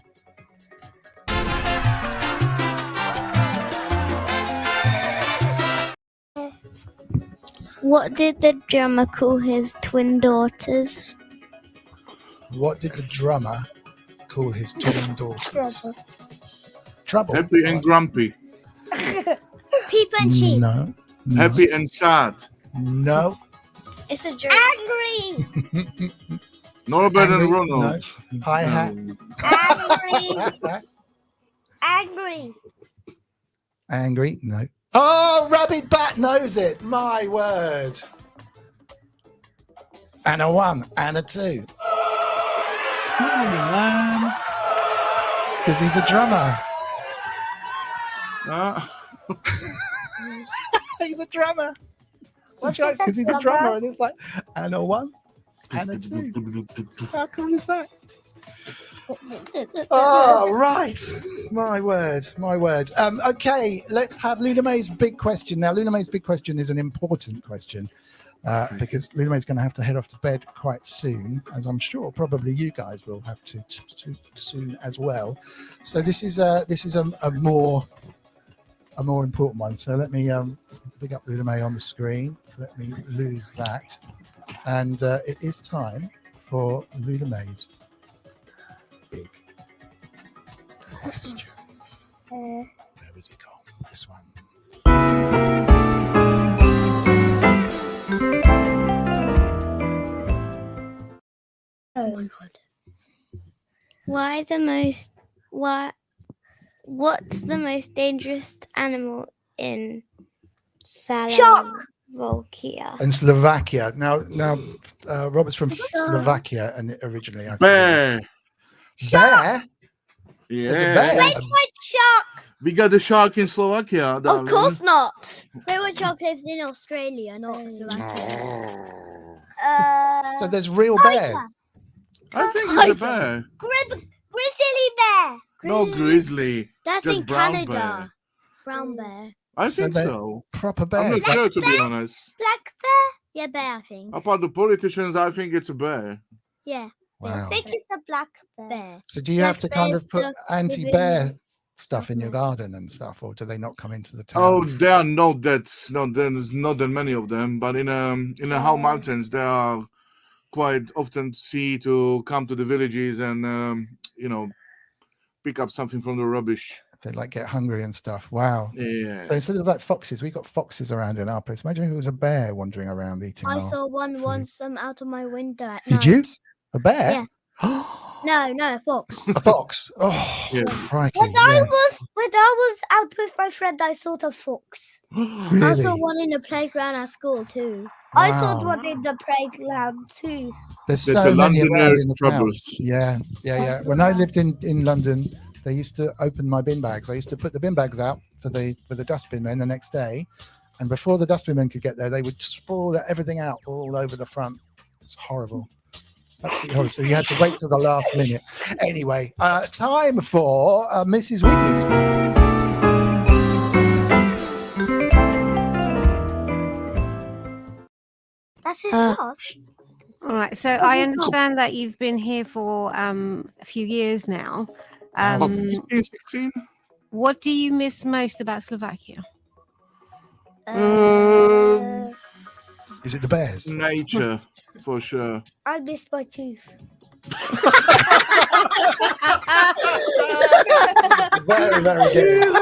What did the drummer call his twin daughters? What did the drummer call his twin daughters? Trouble. Happy and grumpy. Peep and sheep. No. Happy and sad. No. It's a joke. Angry. Norbert and Angry? Ronald. No. Hi-hat. Angry. Angry. No. Oh, Rabbit Bat knows it. My word. And a 1 and a 2. Man. Because he's a drummer. He's a drummer. It's a joke because he's a drummer, and it's like, and a 1 and a 2. How cool is that? Oh, right. My word. My word. Okay, let's have Loulamae's big question. Now, Loulamae's big question is an important question because Loulamae's going to have to head off to bed quite soon, as I'm sure probably you guys will have to soon as well. So this is a more important one. So let me big up Loulamae on the screen. Let me lose that. And it is time for Loulamae's big question. Where is it gone? This one. Oh my god. What's the most dangerous animal in Slovakia? In Slovakia. Now, Robert's from Slovakia, and originally, I think. Bear. Bear? Yeah. There's a bear. Red-white shark. We got the shark in Slovakia. Of course not. Red-white shark lives in Australia, not Slovakia. So there's real bears. I think it's a bear. Grizzly bear. No grizzly. That's just in brown Canada. bear. Brown bear. I So think they're so. Proper I'm bears. not sure, to be honest. Black bear? Yeah, bear, I think. Apart the politicians, I think it's a bear. Yeah. Wow. I think it's a black bear. So do you have to Black kind bears of put just anti-bear live in- stuff in your garden and stuff, or do they not come into the town? Oh, there are there's not that many of them, but in the Howe Mountains, there are quite often to come to the villages and pick up something from the rubbish. They like get hungry and stuff. Wow. Yeah. So instead of like foxes, we got foxes around in our place. Imagine if it was a bear wandering around eating. I our saw one food. once out of my window at Did night. you? A bear? Yeah. No, a fox. A fox. Oh, Yeah. crikey. When Yeah. I was out with my friend, I saw a fox. I Really? saw one in the playground at school too. I saw Wow. one in the playground too. There's That's so a many around Londoners' in the troubles. towns. Yeah. When I lived in London, they used to open my bin bags. I used to put the bin bags out for the dustbin men the next day, and before the dustbin men could get there, they would sprawl everything out all over the front. It's horrible. Absolutely horrible. So you had to wait till the last minute. Anyway, time for Mrs. Wiggly's. That's his house. All right. So I understand that you've been here for a few years now. 15, 16? What do you miss most about Slovakia? Is it the bears? Nature. for sure. I missed my tooth. Very, very good.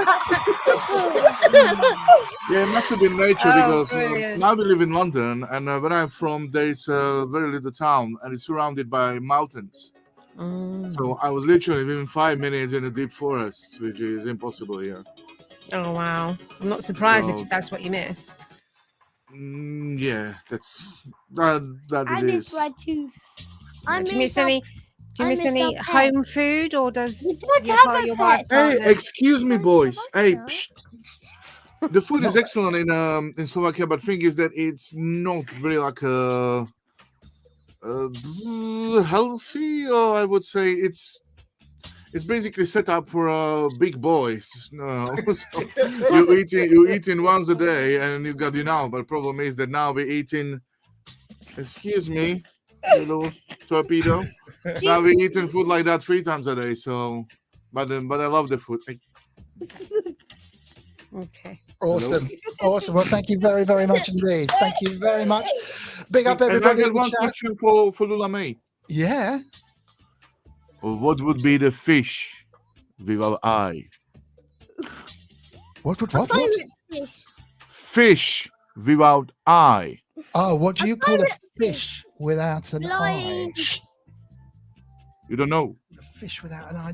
Yeah, it must have been nature Oh, because brilliant. now we live in London, and where I'm from, there is a very little town, and it's surrounded by mountains. So I was literally within 5 minutes in a deep forest, which is impossible here. Oh wow! I'm not surprised So- if that's what you miss. Yeah, that I it missed is. my tooth. I Do you miss our- any? Do you I miss miss any our home pets. food, or does We don't your, have a your wife pet. Hey, partner? excuse me, boys. Hey, psst. The food It's is not- excellent in Slovakia, but thing is that it's not really like a healthy, or I would say it's basically set up for big boys. No, so you eating once a day and you got enough. But problem is that now we're eating. Excuse me, little torpedo. Now we're eating food like that 3 times a day. So, but I love the food. Hey, Okay. Awesome. Awesome. Well, thank you very, very much indeed. Thank you very much. Big up and I everybody got in the one chat. question for Loulamae. Yeah. What would be the fish without eye? What? Fish. Fish without eye. Oh, what do you call a fish without an eye? Flying. You don't know. A fish without an eye.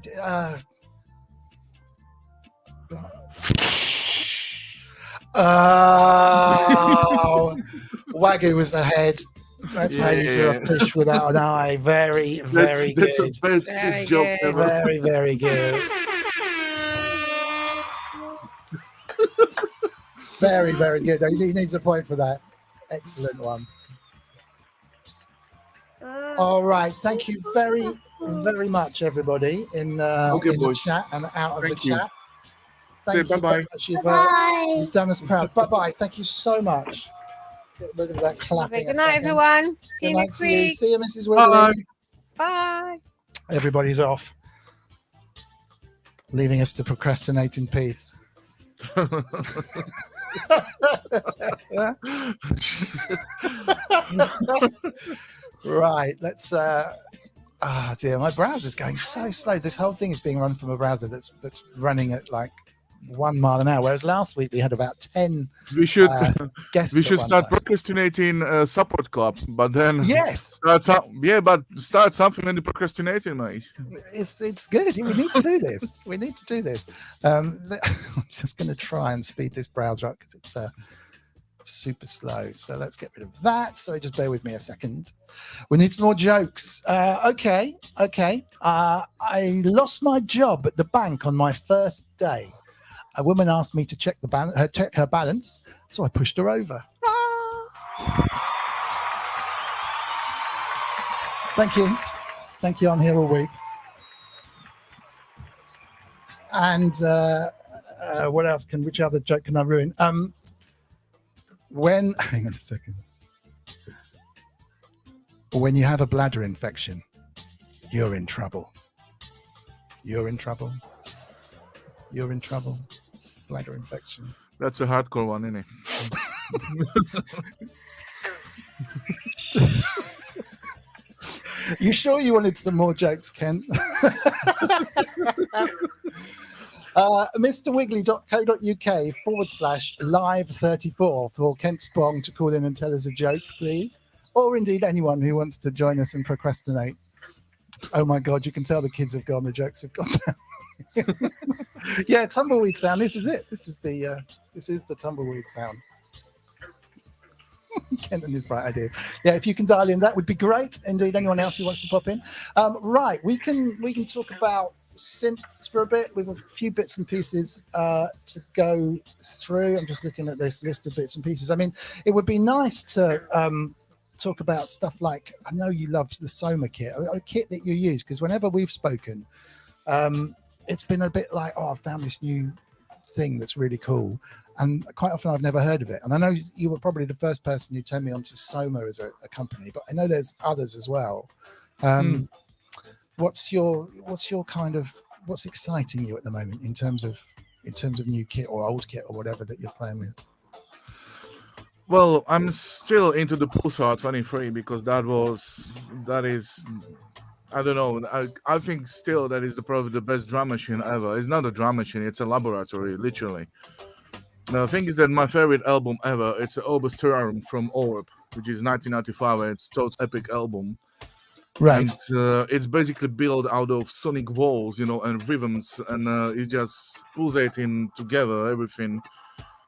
Oh, Wagyu was ahead. That's how you do a Yeah. fish without an eye. Very, very That's good. the best Very joke good. ever. Very, very good. Very, very good. He needs a point for that. Excellent one. All right. Thank you very, very much, everybody, in the boys. chat and out of Thank the you. chat. Thank Say you bye-bye. very much. Bye. You've done us proud. Bye-bye. Thank you so much. Get rid of that clapping. Good a night, second. everyone. See you Good night next to you. week. See you, Mrs. Wiggly. Bye. Bye. Everybody's off, leaving us to procrastinate in peace. Right, let's dear, my browser's going so slow. This whole thing is being run from a browser that's running at like 1 mile an hour, whereas last week we had about 10 We should guests. we at should one start time. procrastinating support club, but then Yes, start something in the procrastinating, mate. it's good. We need to do this. We need to do this. I'm just going to try and speed this browser up because it's super slow. So let's get rid of that. So just bear with me a second. We need some more jokes. Okay. I lost my job at the bank on my first day. A woman asked me to check her balance, so I pushed her over. Thank you. I'm here all week. And what else which other joke can I ruin? Hang on a second. When you have a bladder infection, you're in trouble. You're in trouble. Bladder infection. That's a hardcore one, isn't it? You sure you wanted some more jokes, Ken? MrWiggly.co.uk/live34 for Kent Spong to call in and tell us a joke, please. Or indeed anyone who wants to join us and procrastinate. Oh my God, you can tell the kids have gone, the jokes have gone down. Yeah, tumbleweed sound. This is it. This is the tumbleweed sound. Kent and his bright idea. Yeah, if you can dial in, that would be great. Indeed, anyone else who wants to pop in. Right, we can talk about synths for a bit. We've a few bits and pieces to go through. I'm just looking at this list of bits and pieces. I mean, it would be nice to talk about stuff like, I know you love the Soma kit, a kit that you use, because whenever we've spoken, it's been a bit like, oh, I've found this new thing that's really cool, and quite often I've never heard of it. And I know you were probably the first person who turned me on to Soma as a company, but I know there's others as well. What's exciting you at the moment in terms of new kit or old kit or whatever that you're playing with? Well, I'm still into the Pulsar 23 because that is, I don't know. I think still that is probably the best drum machine ever. It's not a drum machine; it's a laboratory, literally. The thing is that my favorite album ever, it's Orbis Terrarum from Orb, which is 1995, and it's Toad's epic album. Right. And it's basically built out of sonic walls, and rhythms, and it just pulsating together, everything,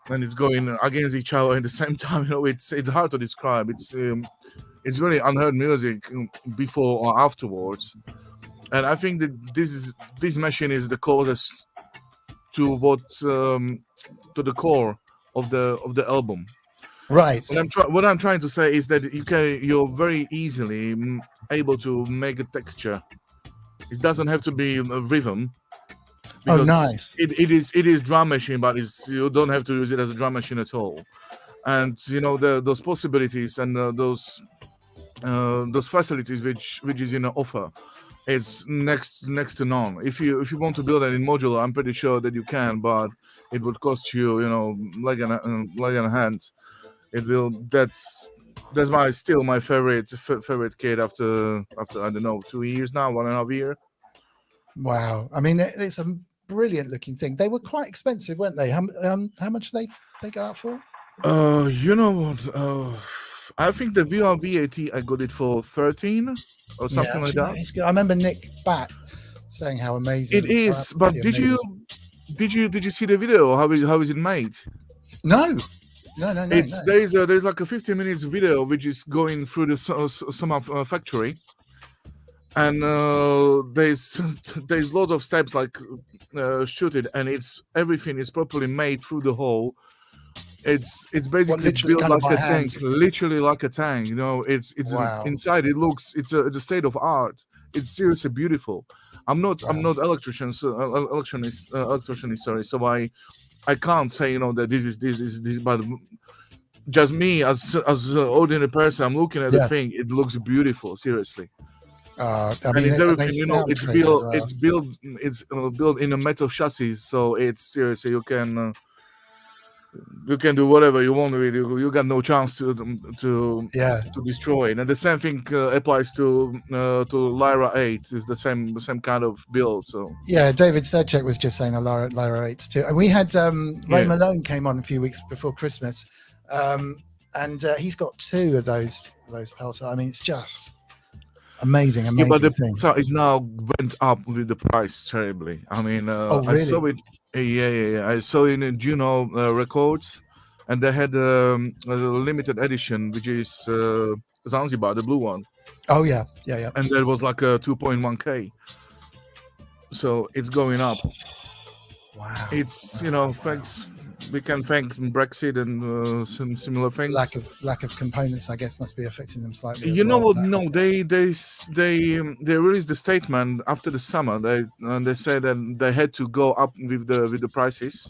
and it's going against each other at the same time. It's hard to describe. It's really unheard music before or afterwards, and I think that this machine is the closest to to the core of the album. Right. What I'm trying to say is that you're very easily able to make a texture. It doesn't have to be a rhythm. Oh, nice. It is drum machine, but you don't have to use it as a drum machine at all. And those possibilities and those facilities which is offer, it's next to none. If you want to build it in modular, I'm pretty sure that you can, but it would cost you leg and a hand. It will. That's still my favorite kit after I don't know 2 years now, 1.5 years. Wow. I mean, it's a brilliant looking thing. They were quite expensive, weren't they? How much they go out for? You know what? I think the VR VAT I got it for 13 or something like that. It's good. I remember Nick Bat saying how amazing it is. But did you see the video? How is it made? No. There's like a 15 minutes video which is going through the some factory, and there's lots of steps like shoot it, and everything is properly made through the hole. It's basically built like a tank, literally like a tank. It's wow. Inside it looks it's a state of art. It's seriously beautiful. I'm not electrician, sorry. So I can't say that this is, but just me as an ordinary person, I'm looking at the thing. It looks beautiful, seriously. I mean, it's everything. It's built in a metal chassis, so it's seriously you can do whatever you want with it. You got no chance to destroy it. And the same thing applies to Lyra 8. It's the same kind of build. So yeah, David Serchek was just saying the Lyra 8s too. And we had Ray Malone came on a few weeks before Christmas, and he's got 2 of those Pulsar. I mean, it's just amazing. Yeah, but the thing. Pulsar is now went up with the price terribly. I mean, really? I saw it. Yeah. I saw it in Juno Records, and they had a limited edition, which is Zanzibar, the blue one. Oh yeah. And there was like a 2.1K. So it's going up. Wow. It's thanks. We can thank Brexit and some similar things. Lack of components, I guess, must be affecting them slightly. You know what? No, they released the statement after the summer. They said that they had to go up with the prices,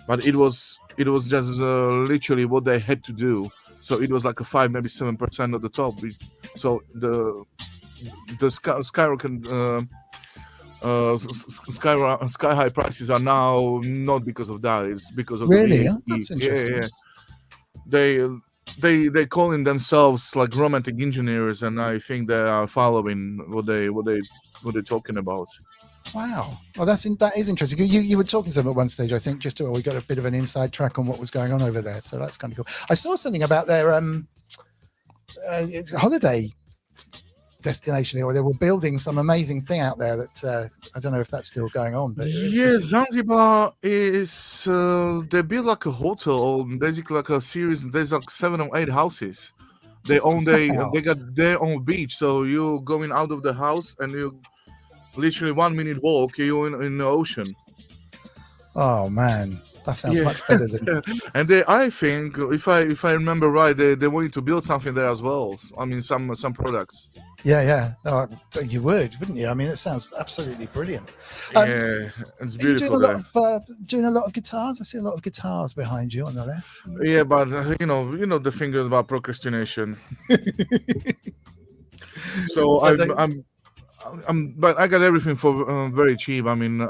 but it was just literally what they had to do. So it was like a 5, maybe 7% at the top. So the skyrocket. Sky high prices are now not because of that. It's because of really. That's interesting. Yeah. They calling themselves like romantic engineers, and I think they are following what they're talking about. Wow. Well, that is interesting. You were talking to them at one stage, I think. We got a bit of an inside track on what was going on over there, so that's kind of cool. I saw something about their holiday destination, or they were building some amazing thing out there that I don't know if that's still going on. But Zanzibar is they build like a hotel, or basically like a series. There's like 7 or 8 houses. They got their own beach, so you're going out of the house and you literally 1 minute walk, you're in the ocean. Oh man, that sounds much better than. And I think if I remember right, they wanted to build something there as well. I mean, some products. Yeah. Oh, you wouldn't you? I mean, it sounds absolutely brilliant. Yeah, it's beautiful. Doing a lot of guitars. I see a lot of guitars behind you on the left. Yeah, but you know the thing about procrastination. So but I got everything for very cheap. I mean,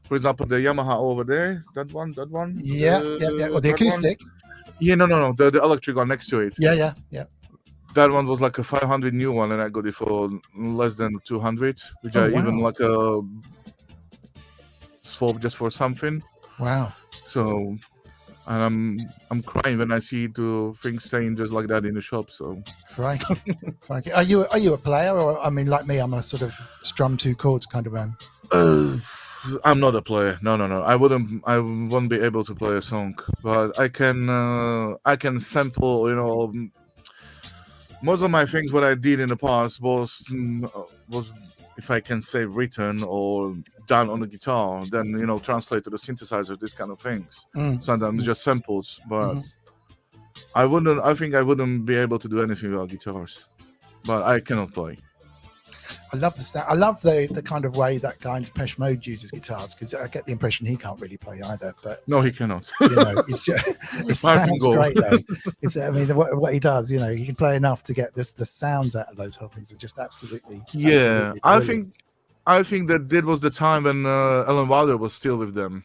for example, the Yamaha over there, that one. Yeah. Or the acoustic. Yeah, no. The electric one next to it. Yeah. That one was like a 500 new one, and I got it for less than 200, which Oh, I even wow. like a swap just for something. Wow. So, and I'm crying when I see two things staying just like that in the shop. So, Crikey. Crikey. Are you a player, or I mean, like me, I'm a sort of strum two chords kind of man. I'm not a player. No. I won't be able to play a song, but I can sample. You know, most of my things what I did in the past was if I can say written or done on the guitar, then you know translate to the synthesizer, these kind of things. Sometimes just samples, but I think I wouldn't be able to do anything without guitars, but I cannot play. I love the sound. I love the kind of way that guy in Depeche Mode uses guitars, because I get the impression he can't really play either. But no, he cannot. You know, it's just it sounds great though. It's, I mean, what he does, you know, he can play enough to get just the sounds out of those whole things are just absolutely. Yeah, absolutely I think that was the time when Alan Wilder was still with them,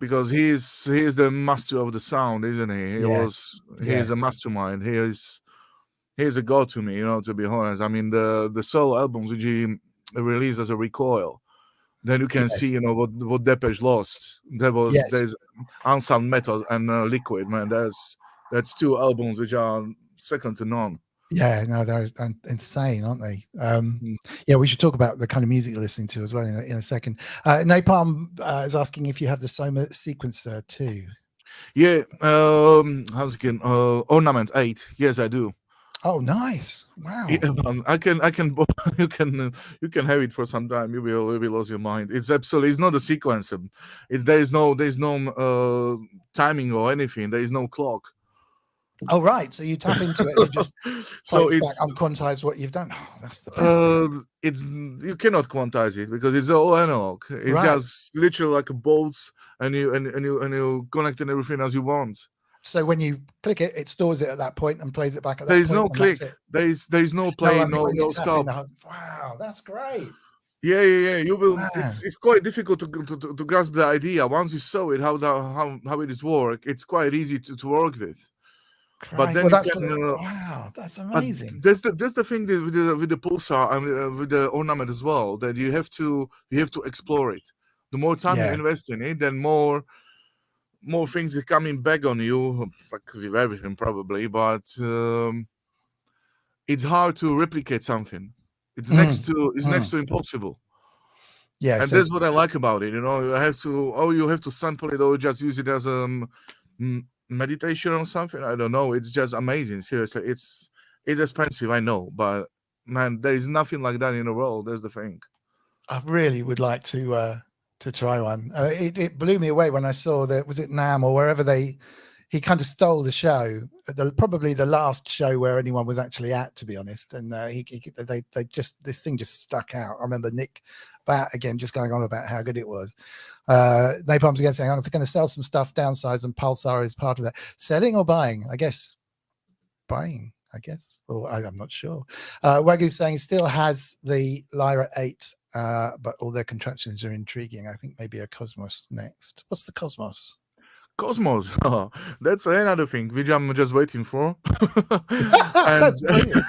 because he is the master of the sound, isn't he? He is a mastermind. He is a god to me, you know, to be honest. I mean, the solo albums which he released as a Recoil, then you can see, you know, what Depeche lost. There's Unsound Metal and Liquid, man. That's two albums which are second to none. Yeah, no, they're insane, aren't they? Yeah, we should talk about the kind of music you're listening to as well in a second. Napalm is asking if you have the Soma sequencer too. Yeah, how's it going? Ornament 8. Yes, I do. Oh, nice! Wow. Yeah, I can. You can have it for some time. You will lose your mind. It's absolutely. It's not a sequencer. There's no timing or anything. There is no clock. Oh, right. So you tap into it, and it just so it's back, unquantize what you've done. Oh, that's the best thing. You cannot quantize it because it's all analog. It's just literally like a bolts, and you connect and everything as you want. So when you click it, it stores it at that point and plays it back at that point. There is no click. There is no play, no stop. Wow, that's great. Yeah. You will. It's quite difficult to grasp the idea. Once you saw it, how it is work, it's quite easy to work with. But then wow, that's amazing. There's the thing with the pulsar and with the ornament as well, that you have to explore it. The more time you invest in it, then more things are coming back on you, like with everything probably. But it's hard to replicate something. It's next to impossible. Yeah, and that's what I like about it. You know, you have to sample it, or just use it as meditation or something. I don't know. It's just amazing. Seriously, it's expensive, I know, but man, there is nothing like that in the world. That's the thing. I really would like to try one. It blew me away when I saw that, was it NAMM or wherever he kind of stole the show, probably the last show where anyone was actually at, to be honest. And this thing just stuck out. I remember Nick Bat again just going on about how good it was. Napalm's again saying, I'm going to sell some stuff, downsize, and Pulsar is part of that. Selling or buying? I guess buying. Or I'm not sure. Wagyu's saying still has the Lyra 8, but all their contraptions are intriguing. I think maybe a Cosmos next. What's the Cosmos? Cosmos, that's another thing which I'm just waiting for. That's brilliant.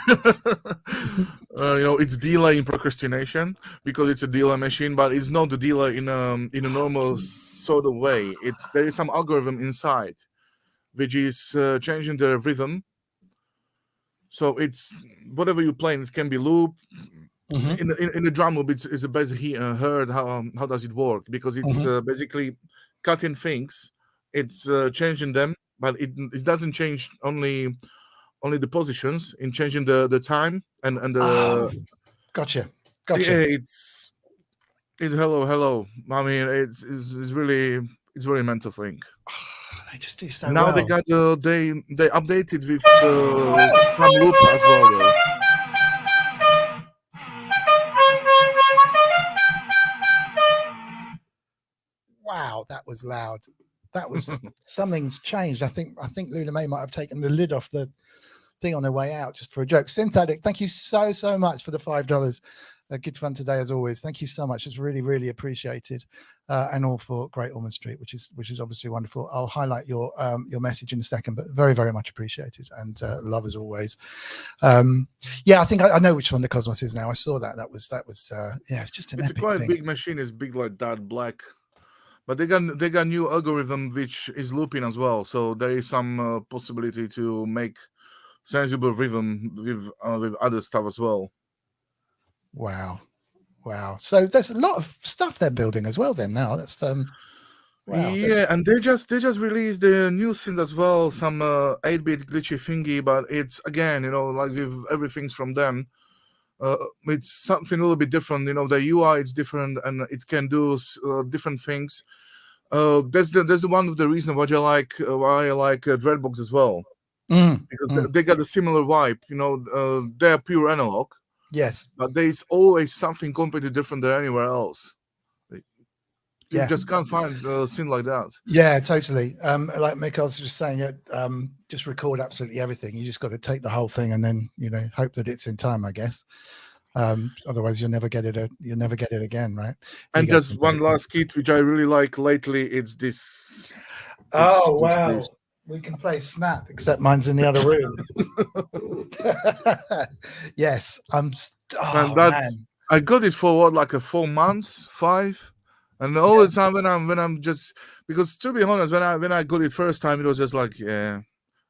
You know, it's delay in procrastination because it's a delay machine, but it's not the delay in a normal sort of way. There is some algorithm inside which is changing the rhythm. So it's whatever you play, it can be loop. In the drum loop, it's the best heard. How does it work? Because it's basically cutting things. It's changing them, but it doesn't change only the positions. In changing the time and the. Gotcha. Yeah, it's hello. I mean, it's really very mental thing. They just do so now well. They got they updated with some loop as well though. Wow, that was loud. That was something's changed. I think Loulamae might have taken the lid off the thing on their way out just for a joke. Synth Addict, thank you so much for the $5. Good fun today as always. Thank you so much. It's really, really appreciated. And all for Great Ormond Street, which is obviously wonderful. I'll highlight your message in a second, but very, very much appreciated and love as always. Yeah, I think I know which one the Cosmos is now. I saw that. That was yeah, it's just an It's epic quite thing. a big machine. It's big like that, black. But they got new algorithm which is looping as well. So there is some possibility to make sensible rhythm with other stuff as well. Wow. So there's a lot of stuff they're building as well then now. That's wow. Yeah, and they just released the new synth as well, some 8-bit glitchy thingy, but it's again, like with everything's from them. It's something a little bit different. The UI is different and it can do different things. That's the one of the reasons why I like Dreadbox as well, because they got a similar vibe. They're pure analog. Yes, but there is always something completely different than anywhere else. You just can't find a scene like that. Yeah, totally. Like Mikhail's just saying, just record absolutely everything. You just got to take the whole thing and then hope that it's in time, I guess. Otherwise you'll never get it again, right? And there's one last kit which I really like lately. It's this. Oh wow. We can play Snap, except mine's in the other room. Yes, man. I got it for what, like 4 months, 5, and all the time when I'm just, because to be honest, when I got it first time, it was just like bzz,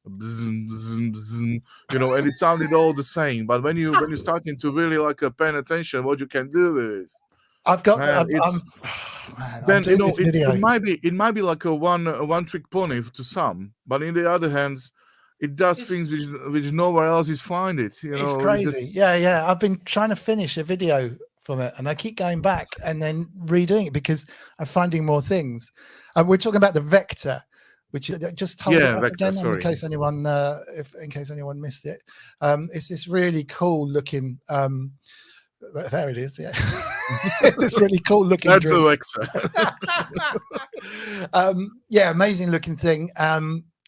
bzz, bzz, and it sounded all the same. But when you're starting to really paying attention, what you can do with it. I've got. Then it might be like a one trick pony to some, but in the other hand, it does things which nowhere else is find it. It's crazy. Yeah. I've been trying to finish a video from it, and I keep going back and then redoing it because I'm finding more things. We're talking about the Vector, which just hold it up Vector, again in case anyone missed it. It's this really cool looking. There it is. Yeah, it's really cool looking. That's a Vector. Yeah, amazing looking thing.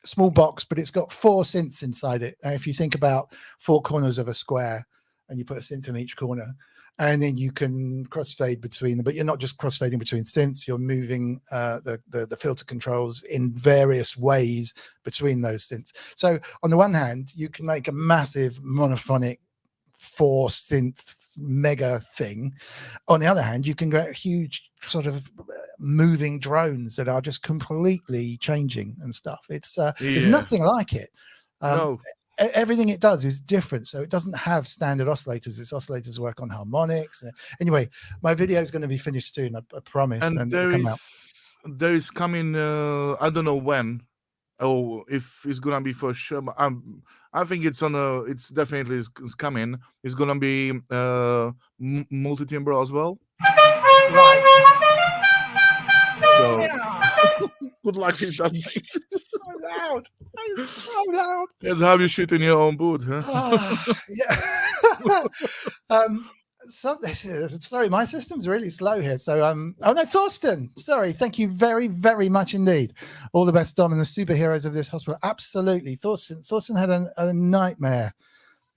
Small box, but it's got 4 synths inside it. If you think about 4 corners of a square, and you put a synth in each corner, and then you can crossfade between them. But you're not just crossfading between synths; you're moving the filter controls in various ways between those synths. So on the one hand, you can make a massive monophonic 4 synth mega thing. On the other hand, you can get huge sort of moving drones that are just completely changing and stuff. It's there's nothing like it. No. Everything it does is different, so it doesn't have standard oscillators. Its oscillators work on harmonics. Anyway, my video is going to be finished soon, I promise. And there is coming I don't know when, or if it's gonna be for sure, but I think it's definitely is coming. It's gonna be multi-timbre as well. Right. So good luck with that. It's so loud. It's so loud. It's how you shoot in your own boot, huh? Yeah. Sorry, my system's really slow here. So oh no, Thorsten, sorry, thank you very, very much indeed. All the best, Dom, and the superheroes of this hospital. Absolutely. Thorsten had a nightmare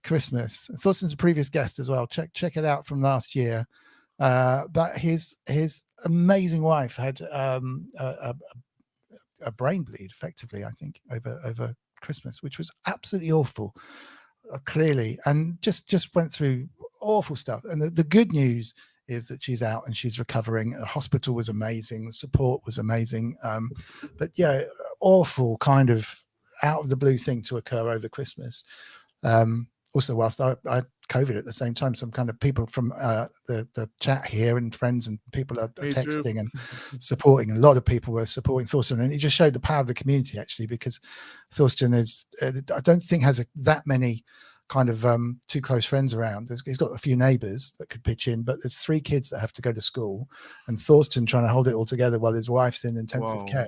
Christmas. Thorsten's a previous guest as well. Check it out from last year. But his amazing wife had a brain bleed, effectively, I think, over Christmas, which was absolutely awful, clearly, and just went through awful stuff. And the good news is that she's out and she's recovering. The hospital was amazing, the support was amazing, but yeah, awful kind of out of the blue thing to occur over Christmas. Also, whilst I had COVID at the same time, some kind of people from the chat here and friends and people are texting and supporting. A lot of people were supporting Thorsten, and it just showed the power of the community, actually, because Thorsten is, I don't think has that many kind of too close friends around. He's got a few neighbors that could pitch in, but there's 3 kids that have to go to school, and Thorsten trying to hold it all together while his wife's in intensive care.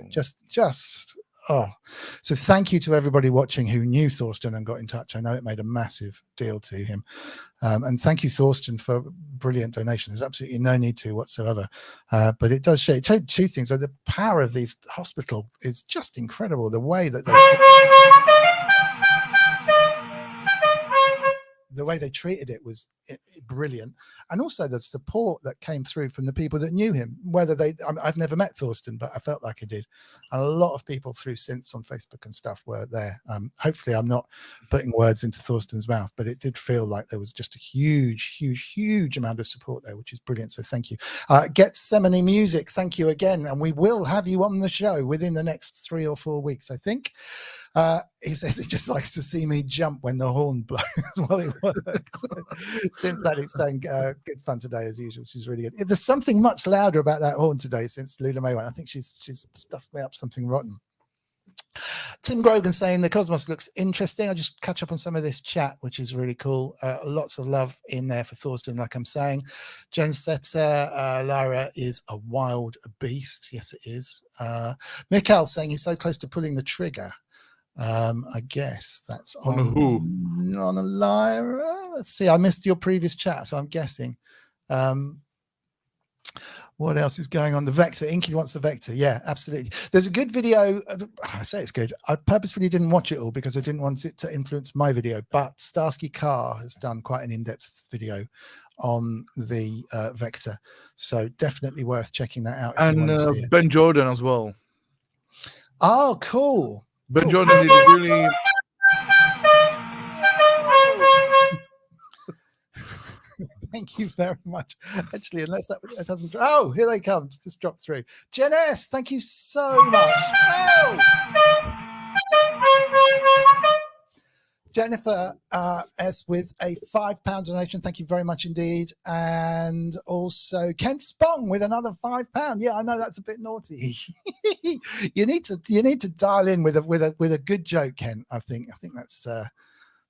So thank you to everybody watching who knew Thorsten and got in touch. I know it made a massive deal to him, and thank you, Thorsten, for brilliant donation. There's absolutely no need to whatsoever, but it does show 2 things. So the power of these hospital is just incredible. The way that they treated it was brilliant. And also the support that came through from the people that knew him, whether I've never met Thorsten, but I felt like I did. A lot of people through Synths on Facebook and stuff were there. Hopefully I'm not putting words into Thorsten's mouth, but it did feel like there was just a huge amount of support there, which is brilliant. So thank you. Gethsemane Music, thank you again. And we will have you on the show within the next 3 or 4 weeks, I think. He says he just likes to see me jump when the horn blows while it works. Synthetic saying good fun today as usual. She's really good. There's something much louder about that horn today since Loulamae went. I think she's stuffed me up something rotten. Tim Grogan saying the cosmos looks interesting. I'll just catch up on some of this chat, which is really cool. Lots of love in there for Thorsten, like I'm saying. Jen Setter, Lyra is a wild beast. Yes, it is. Mikhail saying he's so close to pulling the trigger. I guess that's on who? On a Lyra. Let's see. I missed your previous chat, so I'm guessing. What else is going on? The Vector. Inky wants the Vector. Yeah, absolutely. There's a good video. I say it's good. I purposefully didn't watch it all because I didn't want it to influence my video. But Starsky Carr has done quite an in-depth video on the Vector. So definitely worth checking that out. And Ben Jordan as well. Oh, cool. Ben Jordan is really... Thank you very much. Actually, unless that doesn't... Oh, here they come. Just drop through. Jen S., thank you so much. Oh! Jennifer S. with a £5 donation. Thank you very much indeed. And also Kent Spong with another £5. Yeah, I know that's a bit naughty. you need to dial in with a good joke, Kent. I think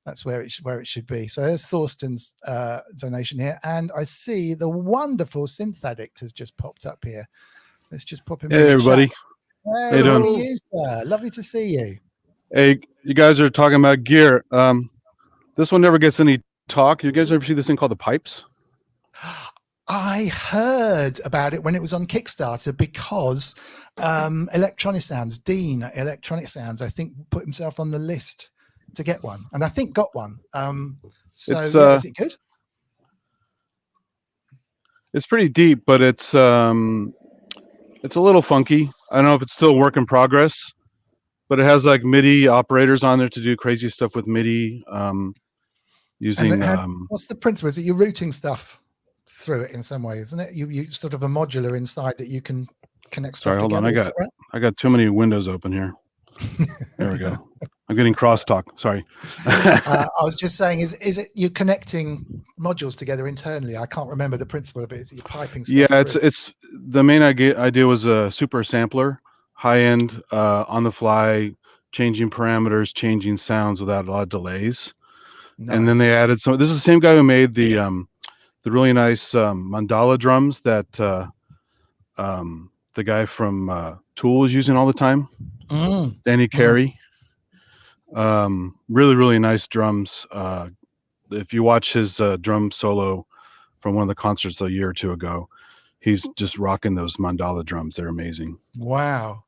that's where it should be. So there's Thorsten's donation here, and I see the wonderful Synth Addict has just popped up here. Let's just pop him. Hey everybody. Hey, how you doing? How are you, sir? Lovely to see you. Hey, you guys are talking about gear. This one never gets any talk. You guys ever see this thing called the pipes? I heard about it when it was on Kickstarter because Electronic Sounds, Dean at Electronic Sounds, I think put himself on the list to get one, and I think got one. So is it good? It's pretty deep, but it's a little funky. I don't know if it's still a work in progress, but it has like MIDI operators on there to do crazy stuff with MIDI. Using what's the principle? Is it you're routing stuff through it in some way, isn't it? You sort of a modular inside that you can connect stuff. Sorry, hold on. Together, I got too many windows open here. There we go. I'm getting crosstalk. Sorry. I was just saying, is it you're connecting modules together internally? I can't remember the principle of it. Is it you're piping stuff? Yeah, through? it's the main idea was a super sampler, high end, on the fly, changing parameters, changing sounds without a lot of delays. Nice. And then they added some. This is the same guy who made the really nice mandala drums that the guy from Tool is using all the time. Danny Carey. Really nice drums. If you watch his drum solo from one of the concerts a year or two ago, he's just rocking those mandala drums. They're amazing. Wow.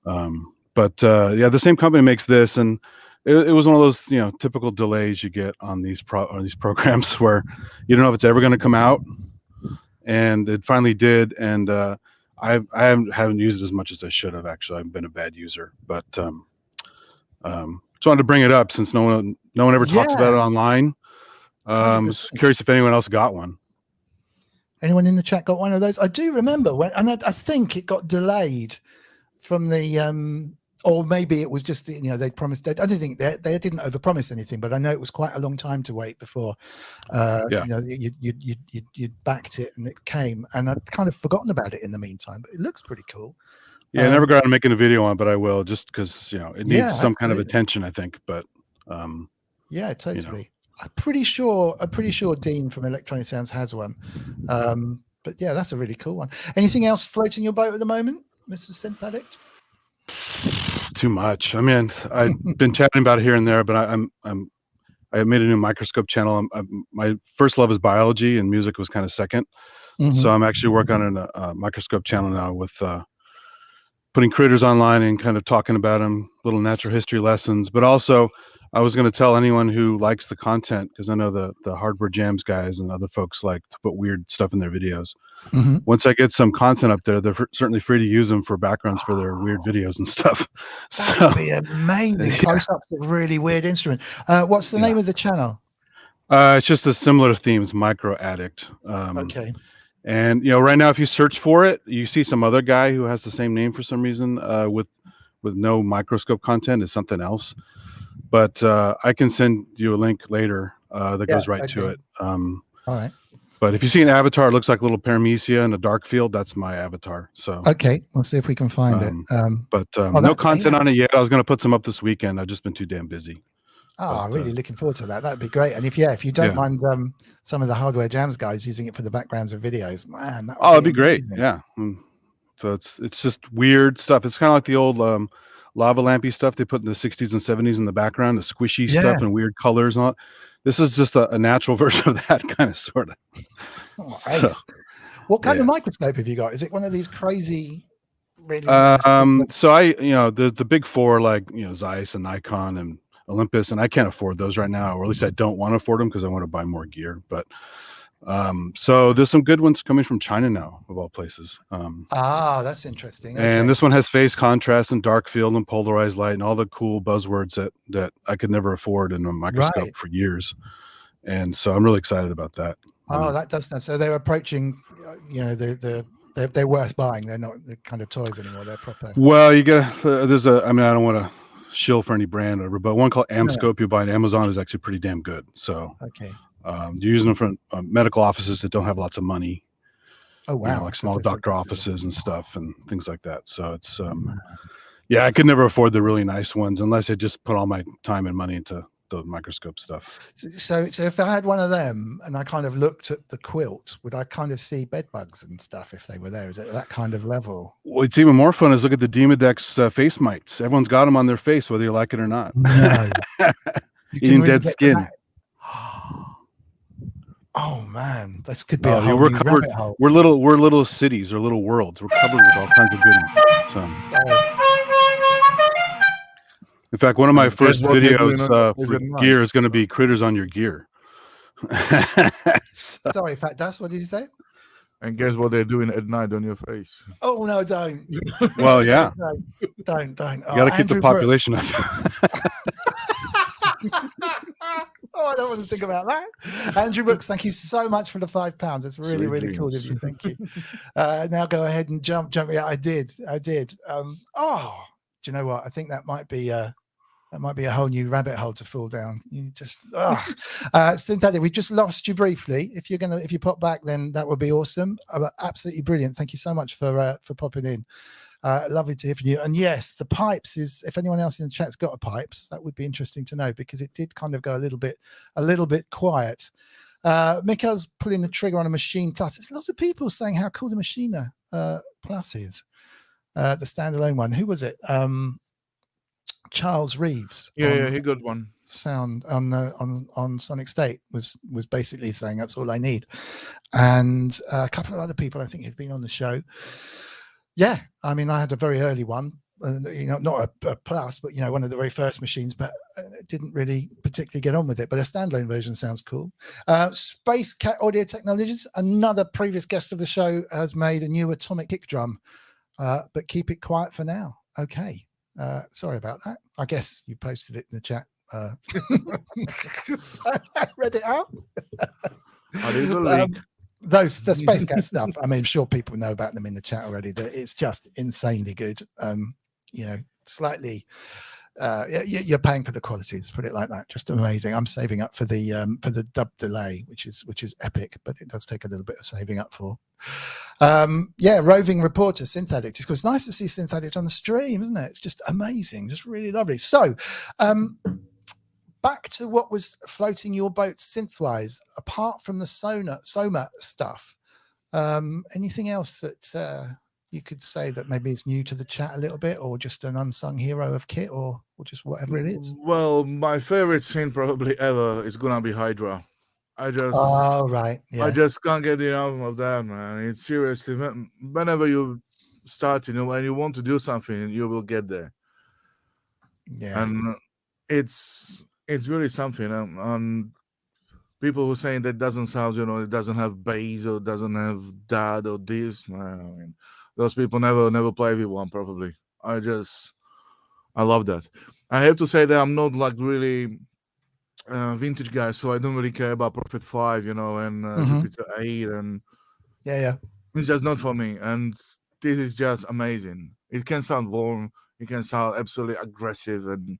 But yeah, the same company makes this, and it was one of those typical delays you get on these programs where you don't know if it's ever going to come out, and it finally did. And I haven't used it as much as I should have. Actually, I've been a bad user, but just wanted to bring it up since no one ever talks about it online. I was curious if anyone else got one. Anyone in the chat got one of those? I do remember when, and I think it got delayed from the or maybe it was just they promised. I don't think they didn't overpromise anything, but I know it was quite a long time to wait before you backed it and it came, and I'd kind of forgotten about it in the meantime. But it looks pretty cool. Yeah, I never got around to making a video on it, but I will, just because it needs some kind of attention, I think. But yeah, totally. I'm pretty sure Dean from Electronic Sounds has one. But yeah, that's a really cool one. Anything else floating your boat at the moment, Mr. Synth Addict? Too much. I mean, I've been chatting about it here and there, but I made a new microscope channel. My first love is biology, and music was kind of second. So I'm actually working on a microscope channel now with putting critters online and kind of talking about them, little natural history lessons. But also, I was going to tell anyone who likes the content, because I know the hardware jams guys and other folks like to put weird stuff in their videos. Mhm. Once I get some content up there, they're certainly free to use them for backgrounds for their weird videos and stuff. That So would be amazing. yeah. Close-ups of really weird instrument. What's the name of the channel? It's just a similar themes, Micro Addict. Okay. And right now, if you search for it, you see some other guy who has the same name for some reason, with no microscope content. Is something else. But I can send you a link later that goes right to it. All right. But if you see an avatar, it looks like a little paramecia in a dark field. That's my avatar. So okay, we'll see if we can find it. No content on it yet. I was going to put some up this weekend. I've just been too damn busy. Oh, I'm really looking forward to that. That'd be great. And if you don't mind some of the hardware jams guys using it for the backgrounds of videos, man, that would it'd be great. Yeah. So it's just weird stuff. It's kind of like the old lava lampy stuff they put in the 60s and 70s in the background, the squishy stuff and weird colors and all. This is just a natural version of that kind of sort of. So, what kind of microscope have you got? Is it one of these crazy? Really so the big four like Zeiss and Nikon and Olympus, and I can't afford those right now, or at least I don't want to afford them because I want to buy more gear. But so there's some good ones coming from China now, of all places. That's interesting. Okay. And this one has phase contrast and dark field and polarized light and all the cool buzzwords that I could never afford in a microscope for years. And so I'm really excited about that. That does that. So they're approaching, they're worth buying. They're not the kind of toys anymore. They're proper. Well, you get I don't want to shill for any brand or, but one called Amscope you buy on Amazon is actually pretty damn good. So you're using them for medical offices that don't have lots of money. Oh wow! Like small doctor offices and stuff and things like that. So it's I could never afford the really nice ones unless I just put all my time and money into the microscope stuff. So if I had one of them and I kind of looked at the quilt, would I kind of see bed bugs and stuff if they were there? Is it that kind of level? Well, it's even more fun is look at the Demodex face mites. Everyone's got them on their face, whether you like it or not. No. Eating dead skin. Oh man, this could be a whole we're new covered. rabbit hole. We're little cities or little worlds. We're covered with all kinds of goodies. So. In fact, one of my first videos for gear is going to be critters on your gear. Sorry, Fatdust, what did you say? And guess what they're doing at night on your face? Oh no, don't. Well, yeah. Don't. You got to keep the population up. Oh, I don't want to think about that. Andrew Brooks, thank you so much for the £5. It's really, really cool of you. Thank you. Now go ahead and jump. Yeah, I did. Do you know what? I think that might be a whole new rabbit hole to fall down. You just Synthetic, we just lost you briefly. If you pop back, then that would be awesome. Absolutely brilliant. Thank you so much for popping in. Lovely to hear from you. And yes, the pipes is, if anyone else in the chat's got a pipes, that would be interesting to know, because it did kind of go a little bit quiet. Mika's pulling the trigger on a Machine Plus. There's lots of people saying how cool the Machine Plus is. The standalone one. Who was it? Charles Reeves. Yeah, he got one. Sound on Sonic State was basically saying that's all I need. And a couple of other people I think who've been on the show. Yeah, I mean, I had a very early one, not a Plus, but one of the very first machines, but didn't really particularly get on with it. But a standalone version sounds cool. Space Cat Audio Technologies, another previous guest of the show, has made a new atomic kick drum, but keep it quiet for now. Okay, sorry about that. I guess you posted it in the chat. So I read it out. The Space Cat stuff, I mean, I'm sure people know about them in the chat already. That it's just insanely good. Slightly you're paying for the quality, let's put it like that. Just amazing. I'm saving up for the dub delay, which is epic, but it does take a little bit of saving up for. Roving reporter Synthetic, just goes, nice to see Synthetic on the stream, isn't it? It's just amazing, just really lovely. So back to what was floating your boat synth-wise, apart from the Soma stuff, anything else that you could say that maybe is new to the chat a little bit, or just an unsung hero of kit, or just whatever it is? Well, my favorite synth probably ever is gonna be Hydra. I just can't get enough of that, man. It's seriously, whenever you start, when you want to do something, you will get there. Yeah. And it's really something. And people who saying that doesn't sound, it doesn't have bass or doesn't have that or this, man. I mean, those people never play V1 probably. I love that. I have to say that I'm not like really vintage guy, so I don't really care about Prophet 5, and Jupiter 8, and Yeah. it's just not for me. And this is just amazing. It can sound warm, it can sound absolutely aggressive, and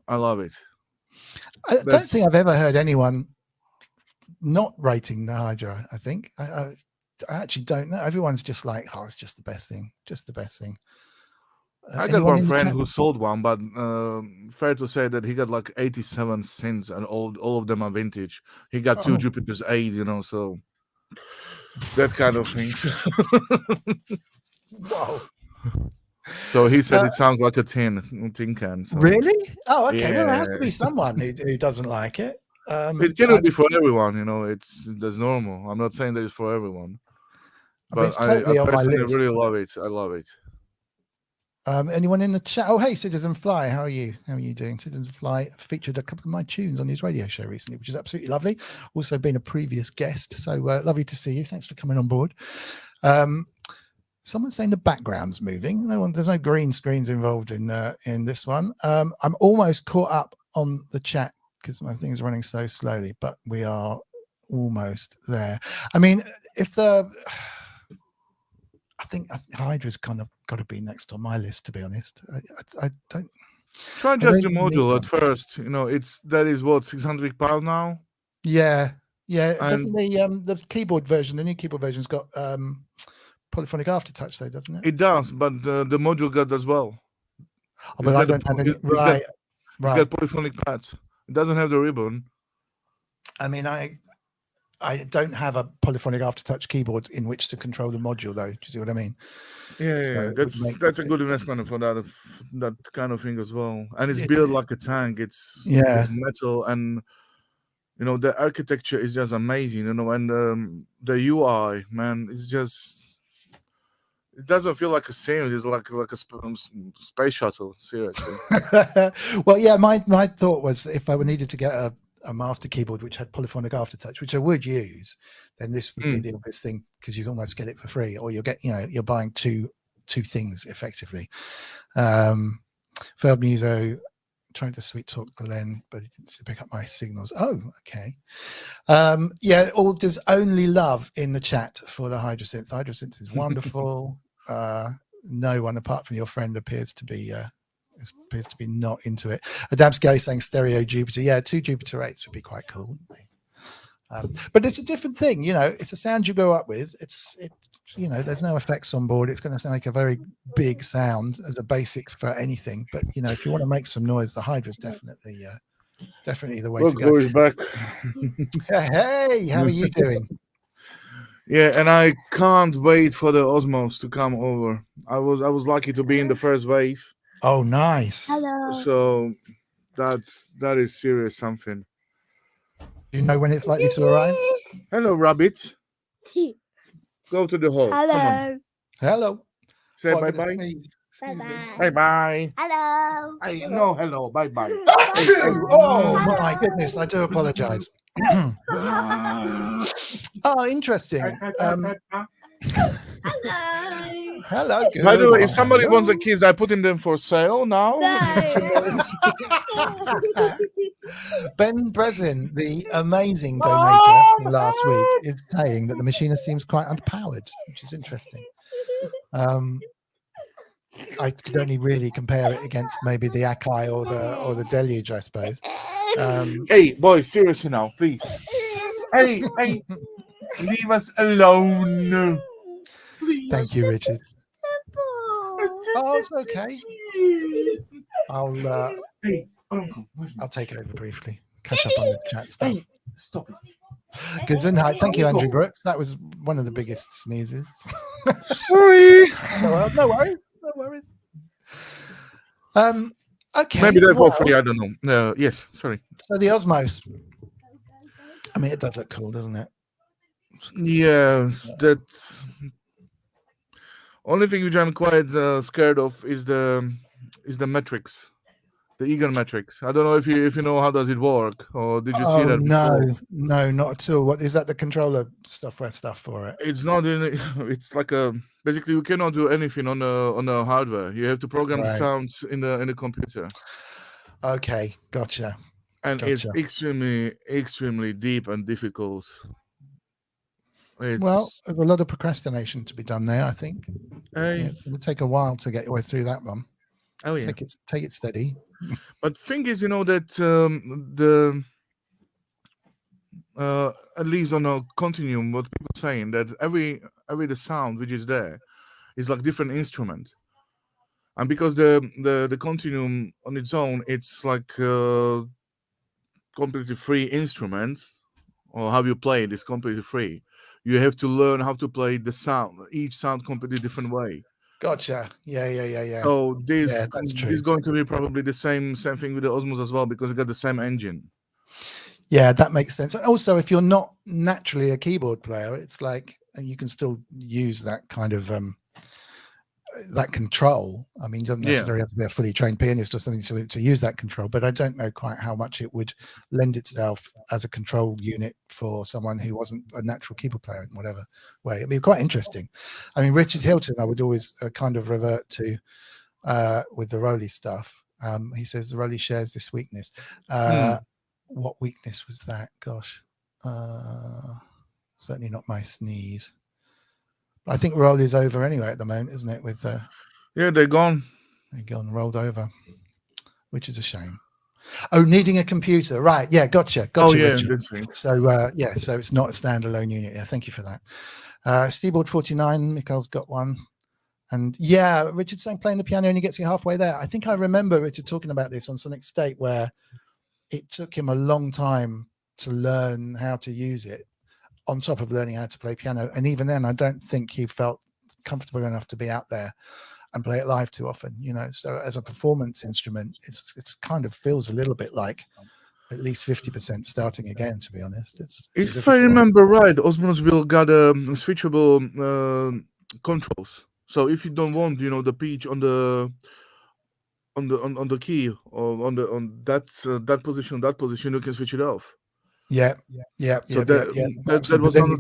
I love it. I don't think I've ever heard anyone not rating the Hydra. I think I actually don't know. Everyone's just like, oh, it's just the best thing, I got one friend who sold one, but fair to say that he got like 87 synths, and all of them are vintage. He got two Jupiter's 8, so that kind of thing. Wow. So he said it sounds like a tin can. So. Really? Oh, okay. Yeah. Well, there has to be someone who doesn't like it. It cannot be for everyone, that's normal. I'm not saying that it's for everyone, but it's totally I on my personally list. really love it. I love it. Anyone in the chat? Oh, hey, Citizen Fly. How are you? How are you doing? Citizen Fly featured a couple of my tunes on his radio show recently, which is absolutely lovely. Also been a previous guest. So lovely to see you. Thanks for coming on board. Someone's saying the background's moving. There's no green screens involved in this one. I'm almost caught up on the chat because my thing is running so slowly, but we are almost there. I mean, I think Hydra's kind of got to be next on my list, to be honest. I don't try just the module at first. That is what, £600 now. Yeah. Doesn't the keyboard version, the new keyboard version's got polyphonic aftertouch, though, doesn't it? It does, but the module got as well. But I don't have any. Right. It's got polyphonic pads. It doesn't have the ribbon. I mean, I don't have a polyphonic aftertouch keyboard in which to control the module, though. Do you see what I mean? Yeah, that's a good investment for that kind of thing as well. And it's built like a tank. It's metal, and the architecture is just amazing. And the UI, man, it's just. It doesn't feel like a sim. It's like a space shuttle. Seriously. Well, yeah. My thought was if I needed to get a master keyboard which had polyphonic aftertouch, which I would use, then this would be the obvious thing because you can almost get it for free, or you'll get you're buying two things effectively. Ferb Muso trying to sweet talk Glenn, but he didn't pick up my signals. Oh, okay. Yeah, there's only love in the chat for the Hydrasynth. Hydrasynth is wonderful. No one apart from your friend appears to be not into it. Adamsky saying stereo Jupiter. Yeah, 2 Jupiter 8s would be quite cool, wouldn't they? But it's a different thing, it's a sound you grow up with. There's no effects on board. It's going to make a very big sound as a basic for anything. But if you want to make some noise, the Hydra's definitely the way to go. Look, back. Hey, how are you doing? Yeah, and I can't wait for the Osmos to come over. I was lucky to be in the first wave. Oh, nice. Hello. So that is serious something. Do you know when it's likely to arrive? Hello, rabbit. Go to the hole. Hello. Come on. Hello. Say Oh, bye-bye. Bye-bye. Bye-bye. Hello. Hey, no, hello. Bye-bye. Oh, my goodness. I do apologize. Oh, interesting. Hello. Good. By the way, if somebody wants the keys, I put them for sale now. Ben Breslin, the amazing donator from last week, is saying that the machinist seems quite underpowered, which is interesting. I could only really compare it against maybe the Akai or the Deluge, I suppose. Hey, boys, seriously now, please. Hey, leave us alone. Please. Thank you, Richard. Oh, it's okay. I'll take over briefly. Catch up on the chat stuff. Hey, stop it. Good night. Thank you, Andrew Brooks. That was one of the biggest sneezes. Sorry. No worries. Okay. Maybe they're for free. I don't know. Yes. Sorry. So the Osmos. I mean, it does look cool, doesn't it? Yeah, that's Only thing which I'm quite scared of is the metrics, the eager metrics. I don't know if you know how does it work, or did you see Oh that before? no, not at all. What is that? The controller software stuff for it? It's not in. It's like a basically you cannot do anything on the hardware. You have to program the Right. sounds in the computer, Okay, gotcha. and it's Gotcha. extremely deep and difficult. Well, It's there's a lot of procrastination to be done there, I think. Yeah, hey, it's going to take a while to get your way through that one. oh yeah. Take it steady. But thing is, that at least on a continuum, what people are saying that every the sound which is there is like different instrument, and because the continuum on its own, it's like completely free instrument, or how you play it is completely free. You have to learn how to play the sound, each sound completely different way. Gotcha. Yeah. So Yeah, that's true. this is going to be probably the same thing with the Osmos as well, because it got the same engine. Yeah, that makes sense. And also, if you're not naturally a keyboard player, it's like you can still use that kind of that control. I mean, it doesn't necessarily have to be a fully trained pianist or something to use that control, but I don't know quite how much it would lend itself as a control unit for someone who wasn't a natural keyboard player in whatever way. It'd be quite interesting. I mean, Richard Hilton, I would always kind of revert to with the Rolly stuff. He says the Rolly shares this weakness. What weakness was that? Gosh, certainly not my sneeze. I think roll is over anyway at the moment, isn't it? With yeah, they're gone. They're gone, rolled over, which is a shame. Oh, needing a computer, right? Yeah, gotcha. Oh yeah, Richard. So yeah, so it's not a standalone unit. Yeah, thank you for that. Seaboard 49, Mikhail's got one, and yeah, Richard's saying playing the piano and he gets you halfway there. I think I remember Richard talking about this on Sonic State, where it took him a long time to learn how to use it, on top of learning how to play piano. And even then, I don't think he felt comfortable enough to be out there and play it live too often, So as a performance instrument, it's kind of feels a little bit like at least 50% starting again, to be honest. If I remember right, Osmos will got switchable controls. So if you don't want, the pitch on the key or on that position, you can switch it off. Yeah. So that was one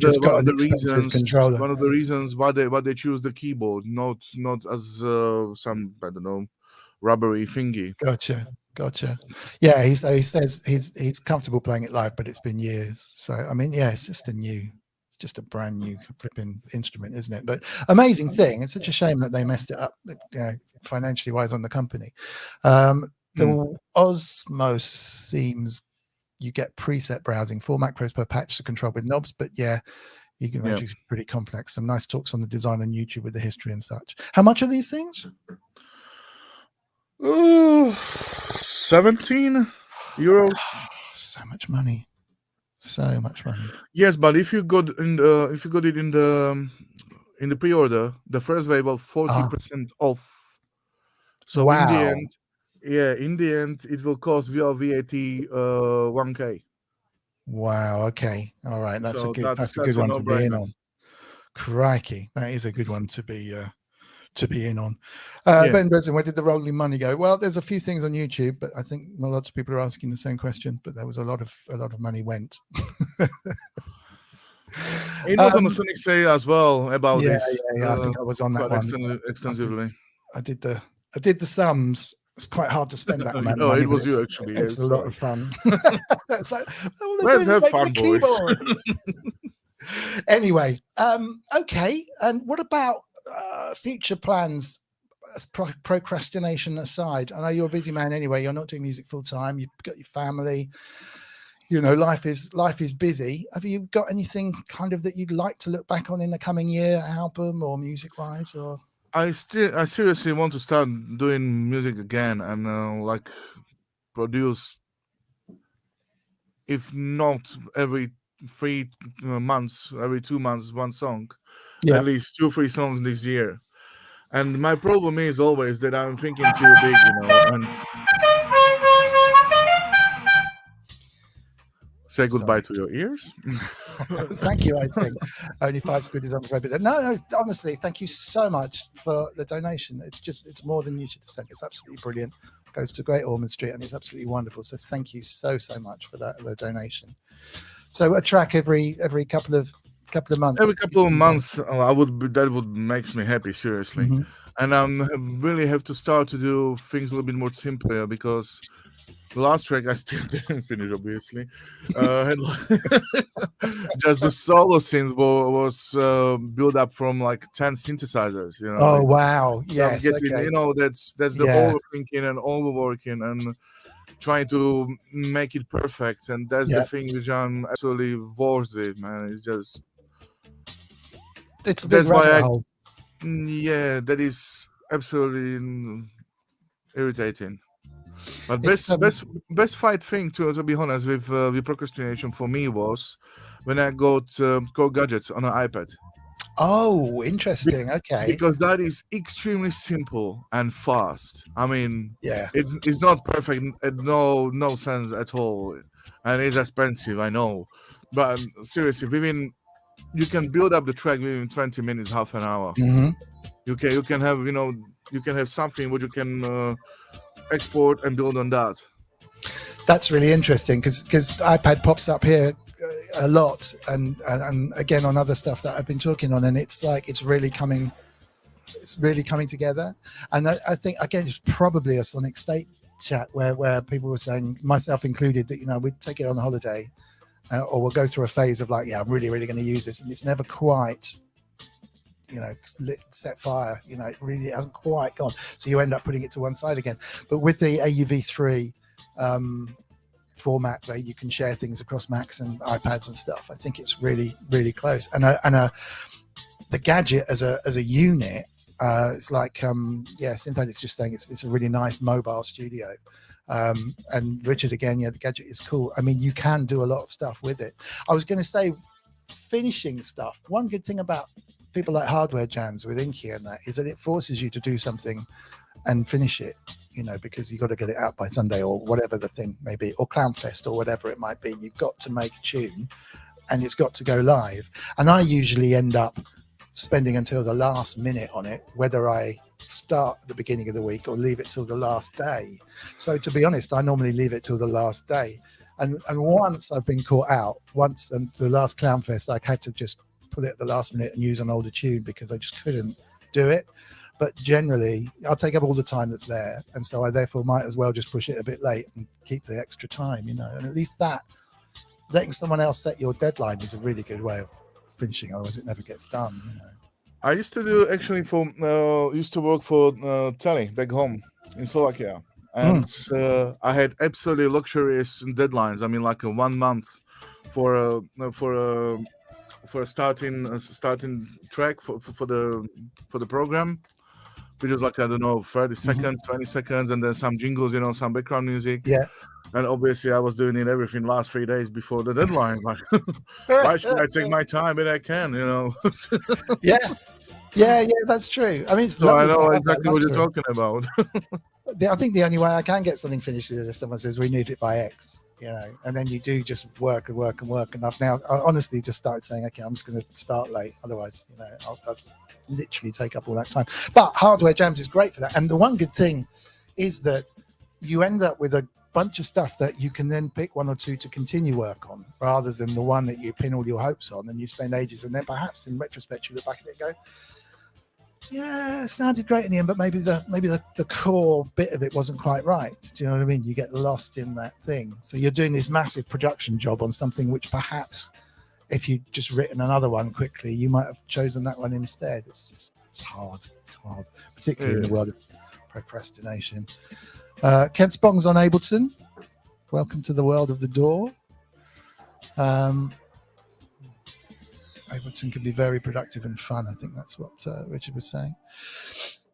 of the reasons why they choose the keyboard, not as some, I don't know, rubbery thingy. Gotcha. Yeah, he says he's comfortable playing it live, but it's been years. So I mean, yeah, it's just a brand new flipping instrument, isn't it? But amazing thing. It's such a shame that they messed it up, financially wise on the company. The Osmos seems you get preset browsing, 4 macros per patch to control with knobs, but yeah, you can imagine it's pretty complex. Some nice talks on the design on YouTube with the history and such. How much are these things? 17 euros. So much money. Yes, but if you got it in the pre-order, the first wave was 40% off. So wow. in the end, it will cost via VAT 1K. Wow. Okay. All right. That's a good one to be in on. Crikey, that is a good one to be in on. Ben Breslin, where did the rolling money go? Well, there's a few things on YouTube, but I think lots of people are asking the same question. But there was a lot of money went. It was on the Sonic State as well about this. Yeah. I think I was on that one extensively. I did the sums. It's quite hard to spend that amount of money. It was you actually. It's a lot of fun. It's like, let's have fun, boys. Anyway, okay. And what about future plans? Procrastination aside, I know you're a busy man anyway. You're not doing music full time. You've got your family. Life is busy. Have you got anything kind of that you'd like to look back on in the coming year, album or music wise, or? I seriously want to start doing music again and produce, if not every 3 months, every 2 months, one song, at least 2-3 songs this year. And my problem is always that I'm thinking too big, and say goodbye to your ears. Thank you, I think. Only £5 is unprohibited. No, honestly, thank you so much for the donation. It's more than you should have sent. It's absolutely brilliant. Goes to Great Ormond Street, and it's absolutely wonderful. So thank you so much for the donation. So a track every couple of months. Every couple of months, that would makes me happy, seriously. And I really have to start to do things a little bit more simpler, because the last track I still didn't finish, obviously. Just the solo synth was built up from like 10 synthesizers. You know. Oh wow! Yes, getting, you know, that's the overthinking and overworking and trying to make it perfect, and that's the thing which I'm absolutely worst with, man. It's a big rabbit hole. That is absolutely irritating. But best fight thing, to be honest, with procrastination for me was when I got Core Gadgets on an iPad. Oh, interesting. Okay. Because that is extremely simple and fast. I mean, it's not perfect, no sense at all, and it's expensive, I know. But seriously, you can build up the track within 20 minutes, half an hour. You can have something which you can export and build on that. That's really interesting, because iPad pops up here a lot, and again on other stuff that I've been talking on, and it's like it's really coming together. And I think again it's probably a Sonic State chat where people were saying, myself included, that we'd take it on holiday, or we'll go through a phase of like, I'm really going to use this, and it's never quite set fire. It really hasn't quite gone, so you end up putting it to one side again. But with the AUV3 format where you can share things across Macs and iPads and stuff, I think it's really close. And the gadget as a unit, it's like Synthetic's just saying it's a really nice mobile studio. And Richard again, the gadget is cool. I mean, you can do a lot of stuff with it. I was going to say, finishing stuff, one good thing about people like Hardware Jams with Inky and that is that it forces you to do something and finish it, because you've got to get it out by Sunday or whatever the thing may be, or Clownfest or whatever it might be. You've got to make a tune and it's got to go live. And I usually end up spending until the last minute on it, whether I start at the beginning of the week or leave it till the last day. So to be honest, I normally leave it till the last day. And once I've been caught out, and the last Clownfest, I had to just put it at the last minute and use an older tune because I just couldn't do it. But generally, I'll take up all the time that's there, and so I therefore might as well just push it a bit late and keep the extra time, And at least that, letting someone else set your deadline is a really good way of finishing. Otherwise, it never gets done. I used to do actually used to work for Telly back home in Slovakia, and I had absolutely luxurious deadlines. I mean, like a 1 month for a starting track for the program, which is like, 30 seconds, 20 seconds, and then some jingles, some background music. Yeah. And obviously I was doing everything last 3 days before the deadline. Like, why should I take my time when I can, Yeah, that's true. I mean, so I know exactly what you're talking about. I think the only way I can get something finished is if someone says we need it by X, and then you do just work. And I've now honestly just started saying, okay, I'm just going to start late. Otherwise, I'll literally take up all that time. But Hardware Jams is great for that. And the one good thing is that you end up with a bunch of stuff that you can then pick one or two to continue work on, rather than the one that you pin all your hopes on and you spend ages, and then perhaps in retrospect you look back at it and go, yeah, it sounded great in the end, but maybe the core bit of it wasn't quite right. Do you know what I mean? You get lost in that thing. So you're doing this massive production job on something which perhaps, if you'd just written another one quickly, you might have chosen that one instead. It's hard. It's hard, particularly in the world of procrastination. Kent Spong's on Ableton. Welcome to the world of the door. Ableton can be very productive and fun. I think that's what Richard was saying.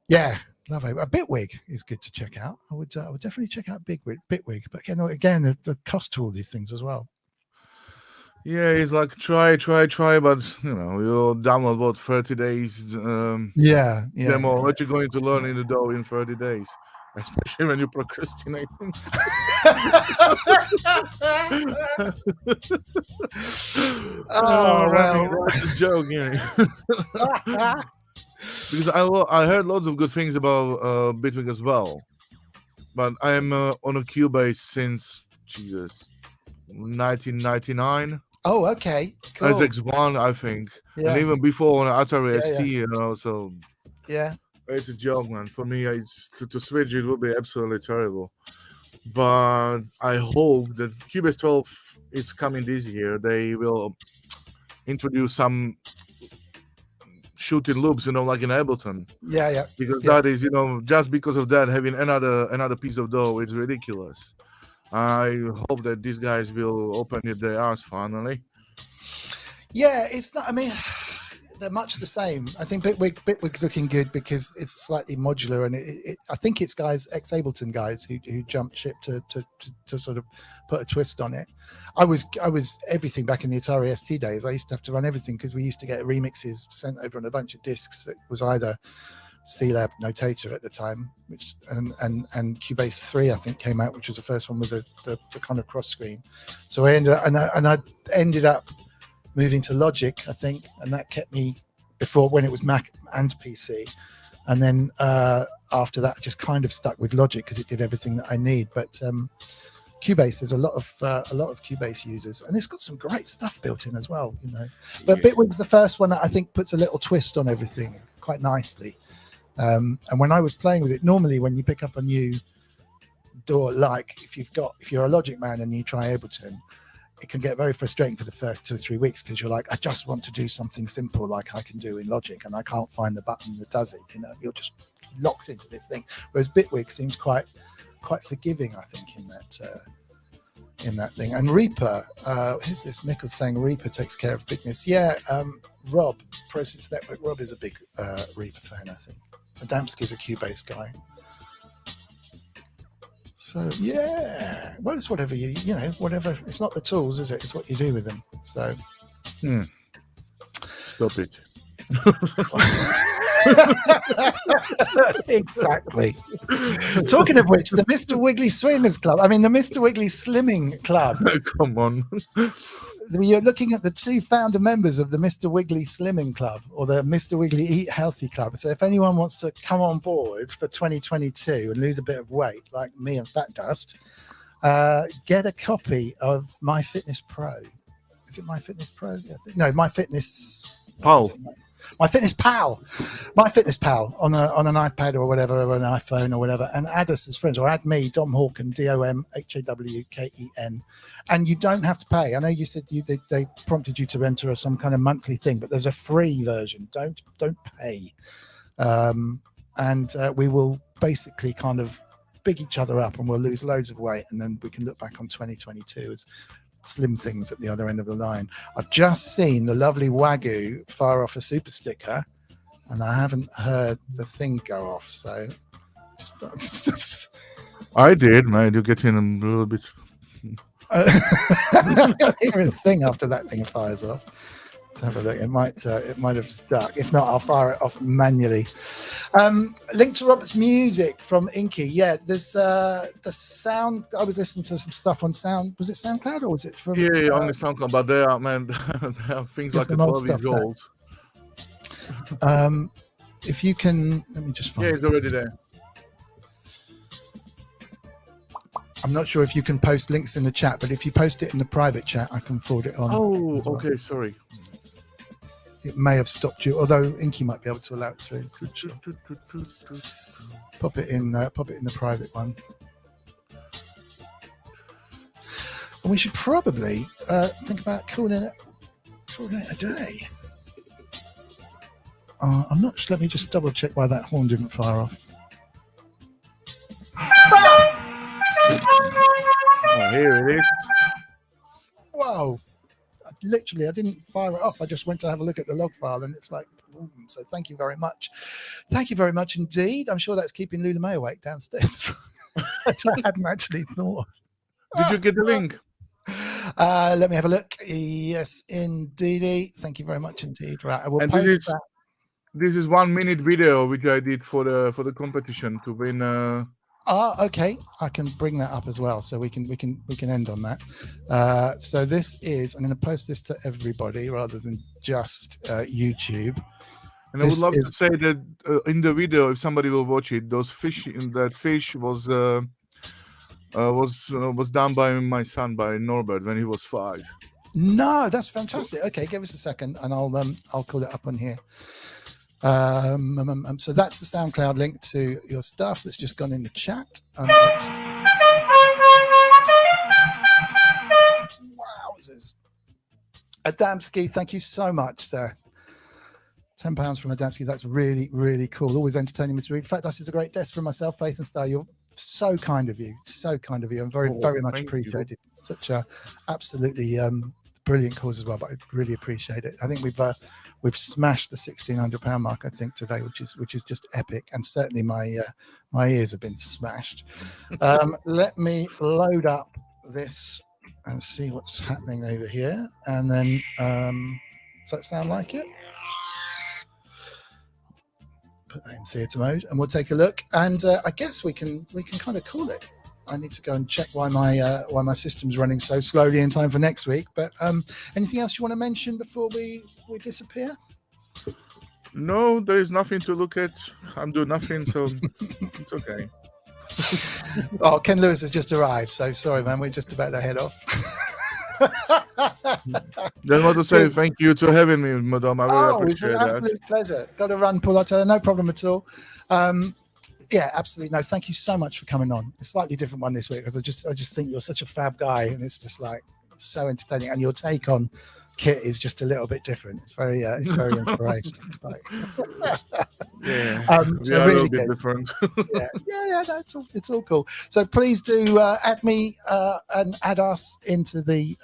Yeah, love it. Bitwig is good to check out. I would definitely check out Bitwig. But again, the cost to all these things as well. Yeah, it's like try, but you'll download 30 days. Demo. What you're going to learn in the dough in 30 days? especially when you're procrastinating. Oh, Remy, well. that's a joke, you know. Because I heard lots of good things about Bitwig as well, but I am on a Cubase since 1999. Oh, okay. Cool. As X1, I think, and Yeah. even before on Atari Yeah, ST, you know. So Yeah. it's a joke, man. For me, it's to switch. It would be absolutely terrible. But I hope that Cubase 12 is coming this year. They will introduce some shooting loops, you know, like in Ableton. Yeah, yeah. Because Yeah. that is, you know, just because of that, having another piece of dough, it's ridiculous. I hope that these guys will open their arse finally. Yeah, it's not. I mean, they're much the same. I think Bitwig's looking good because it's slightly modular, and I think it's guys, ex-Ableton guys, who jumped ship to sort of put a twist on it. I was everything back in the Atari ST days. I used to have to run everything because we used to get remixes sent over on a bunch of discs. It was either C-Lab Notator at the time, which and Cubase 3 I think came out, which was the first one with the kind of cross screen. So I ended up moving to Logic, I think, and that kept me before when it was Mac and PC. And then after that, I just kind of stuck with Logic because it did everything that I need. But Cubase, there's a lot of Cubase users, and it's got some great stuff built in as well, you know. But Yes. Bitwig's the first one that I think puts a little twist on everything quite nicely. And when I was playing with it, normally when you pick up a new DAW, like if you're a Logic man and you try Ableton, it can get very frustrating for the first 2 or 3 weeks because you're like, I just want to do something simple like I can do in Logic, and I can't find the button that does it. You know, you're just locked into this thing. Whereas Bitwig seems quite forgiving, I think, in that thing. And Reaper, who's this? Mick was saying Reaper takes care of bigness. Yeah, Rob, Process Network. Rob is a big Reaper fan, I think. Adamski's a Cubase guy. So yeah, well, it's whatever you know, whatever. It's not the tools, is it? It's what you do with them. So Stop it. Exactly. Talking of which, the Mr Wiggly Swingers Club. I mean, the Mr Wiggly Slimming Club. Come on. You're looking at the 2 founder members of the Mr Wiggly Slimming Club, or the Mr Wiggly Eat Healthy Club. So if anyone wants to come on board for 2022 and lose a bit of weight, like me and Fatdust, get a copy of My Fitness Pro. Is it My Fitness Pro? Yeah, no, My Fitness Pal. My Fitness Pal. My Fitness Pal on an iPad or whatever, or an iPhone or whatever, and add us as friends, or add me, Dom Hawken, DOMHAWKEN, and you don't have to pay. I know you said they prompted you to enter some kind of monthly thing, but there's a free version. Don't pay, and we will basically kind of big each other up, and we'll lose loads of weight, and then we can look back on 2022 as slim things at the other end of the line. I've just seen the lovely Wagyu fire off a super sticker, and I haven't heard the thing go off. So just I did, mate. You're getting a little bit. I'm gonna hear a thing after that thing fires off. Let's have a look. It might have stuck. If not, I'll fire it off manually. Link to Robert's music from Inky. Yeah, there's the sound. I was listening to some stuff on Sound. Was it SoundCloud or was it from? Yeah, only SoundCloud, but they are, man, they are things like Just a some old 12 years stuff old. If you can, let me just find. Yeah, it's already there. I'm not sure if you can post links in the chat, but if you post it in the private chat, I can forward it on. Oh, as well. okay, sorry. It may have stopped you, although Inky might be able to allow it through. Pop it in the private one. And we should probably think about calling it a day. I'm not sure. Let me just double check why that horn didn't fire off. Oh, here it is. Whoa. Literally, I didn't fire it off. I just went to have a look at the log file, and it's like, boom. So thank you very much. Thank you very much indeed. I'm sure that's keeping Loulamae awake downstairs. I hadn't actually thought. Did you get the link? Let me have a look. Yes, indeed. Thank you very much indeed. Right, I will And post this is 1 minute video which I did for the competition to win Okay, I can bring that up as well, so we can end on that. So this is, I'm going to post this to everybody rather than just YouTube. And I would love to say that in the video, if somebody will watch it, that fish was done by my son, by Norbert, when he was 5. No, that's fantastic. Okay, give us a second, and I'll call it up on here. So that's the SoundCloud link to your stuff that's just gone in the chat. Wowzers. Adamski, thank you so much, sir. £10 from Adamski. That's really, really cool. Always entertaining, Mr. Wiggly. Fatdust is a great desk for myself, Faith and Star. You're so kind of you. So kind of you. I'm very much appreciated. Such a absolutely brilliant cause as well, but I really appreciate it. I think we've smashed the £1,600 mark, I think, today, which is just epic, and certainly my ears have been smashed. Let me load up this and see what's happening over here, and then does that sound like it? Put that in theatre mode, and we'll take a look. And I guess we can kind of call it. I need to go and check why my system's running so slowly in time for next week. But anything else you want to mention before we disappear? No, there is nothing to look at. I'm doing nothing, so it's okay. Oh, Ken Lewis has just arrived, so sorry, man. We're just about to head off. Just want to say thank you to having me, madam. I really appreciate it's an absolute pleasure. Got to run, pull out. No problem at all. Yeah, absolutely. No, thank you so much for coming on. A slightly different one this week because I just think you're such a fab guy, and it's just like so entertaining. And your take on kit is just a little bit different. It's very inspirational. It's like, so really a little bit different. yeah. That's all. It's all cool. So please do add me and add us into the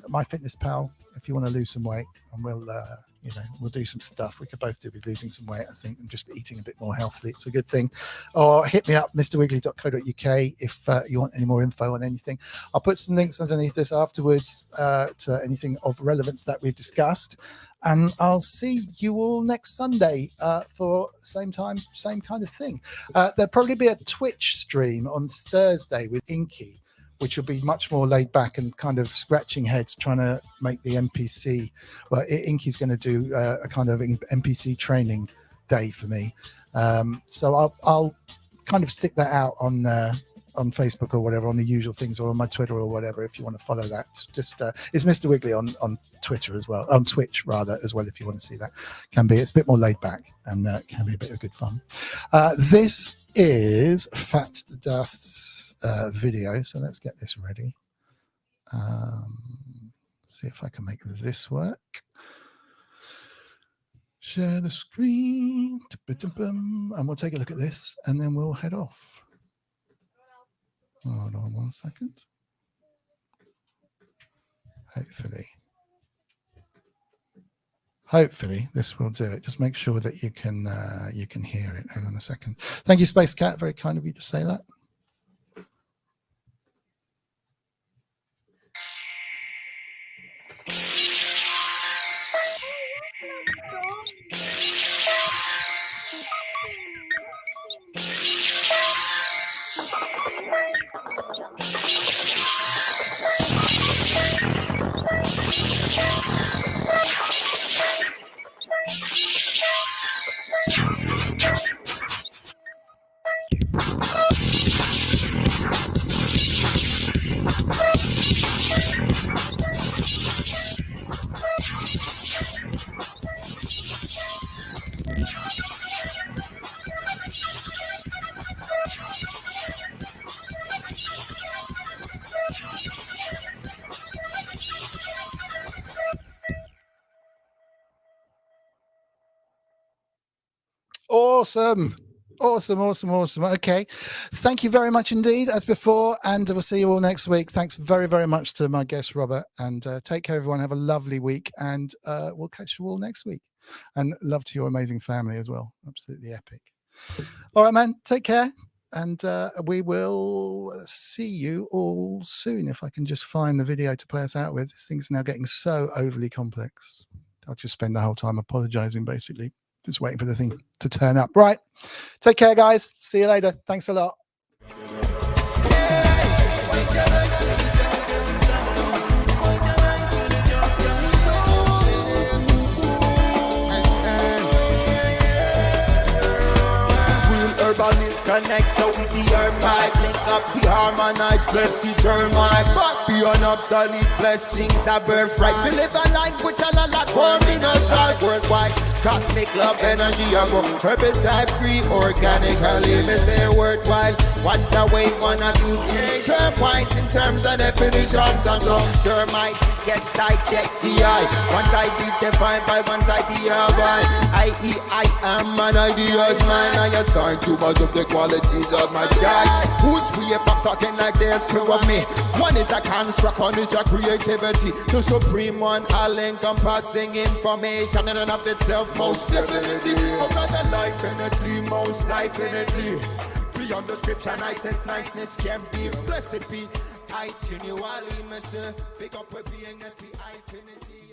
MyFitnessPal if you want to lose some weight, and we'll do some stuff. We could both do with losing some weight, I think, and just eating a bit more healthily. It's a good thing. Or hit me up, mrwiggly.co.uk, if you want any more info on anything. I'll put some links underneath this afterwards to anything of relevance that we've discussed. And I'll see you all next Sunday for same time, same kind of thing. There'll probably be a Twitch stream on Thursday with Inky, which will be much more laid back and kind of scratching heads, trying to make the NPC. Well, Inky's going to do a kind of NPC training day for me. So I'll kind of stick that out on Facebook or whatever, on the usual things, or on my Twitter or whatever, if you want to follow that. Just it's Mr Wiggly on Twitter as well, on Twitch rather as well, if you want to see that. It's a bit more laid back, and can be a bit of good fun. This is Fatdust's video, so let's get this ready. See if I can make this work. Share the screen, and we'll take a look at this, and then we'll head off. Hold on 1 second. Hopefully this will do it. Just make sure that you can hear it. Hang on a second. Thank you, Space Cat. Very kind of you to say that. Awesome. Okay. Thank you very much indeed, as before, and we'll see you all next week. Thanks very, very much to my guest, Robert, and take care, everyone. Have a lovely week, and we'll catch you all next week. And love to your amazing family as well. Absolutely epic. All right, man. Take care, and we will see you all soon. If I can just find the video to play us out with. This thing's now getting so overly complex. I'll just spend the whole time apologizing, basically. Just waiting for the thing to turn up. Right. Take care, guys. See you later. Thanks a lot. connect so with the earth pipe. Link up the harmonized, left the termite. But beyond obsolete blessings, a birthright. To live a life which a lot for me, no side worldwide. Cosmic love energy, I go herbicide free, organically, me say worthwhile. Watch the way one of you change. Termites in terms of definitions and some termites. Yes, I check the eye. One side is defined by one side the other. I.e. I am an ideas man. I assign too much of the qualities of my child. Who's free if I'm talking like this? Two of me. One is a construct, one is a creativity. The supreme one, all encompassing information in and of itself. Most definitely, another life infinitely, most life infinitely. Beyond the scripture, niceness can be. Blessed be, I continually, Mr. Pick up with being, let's be infinity.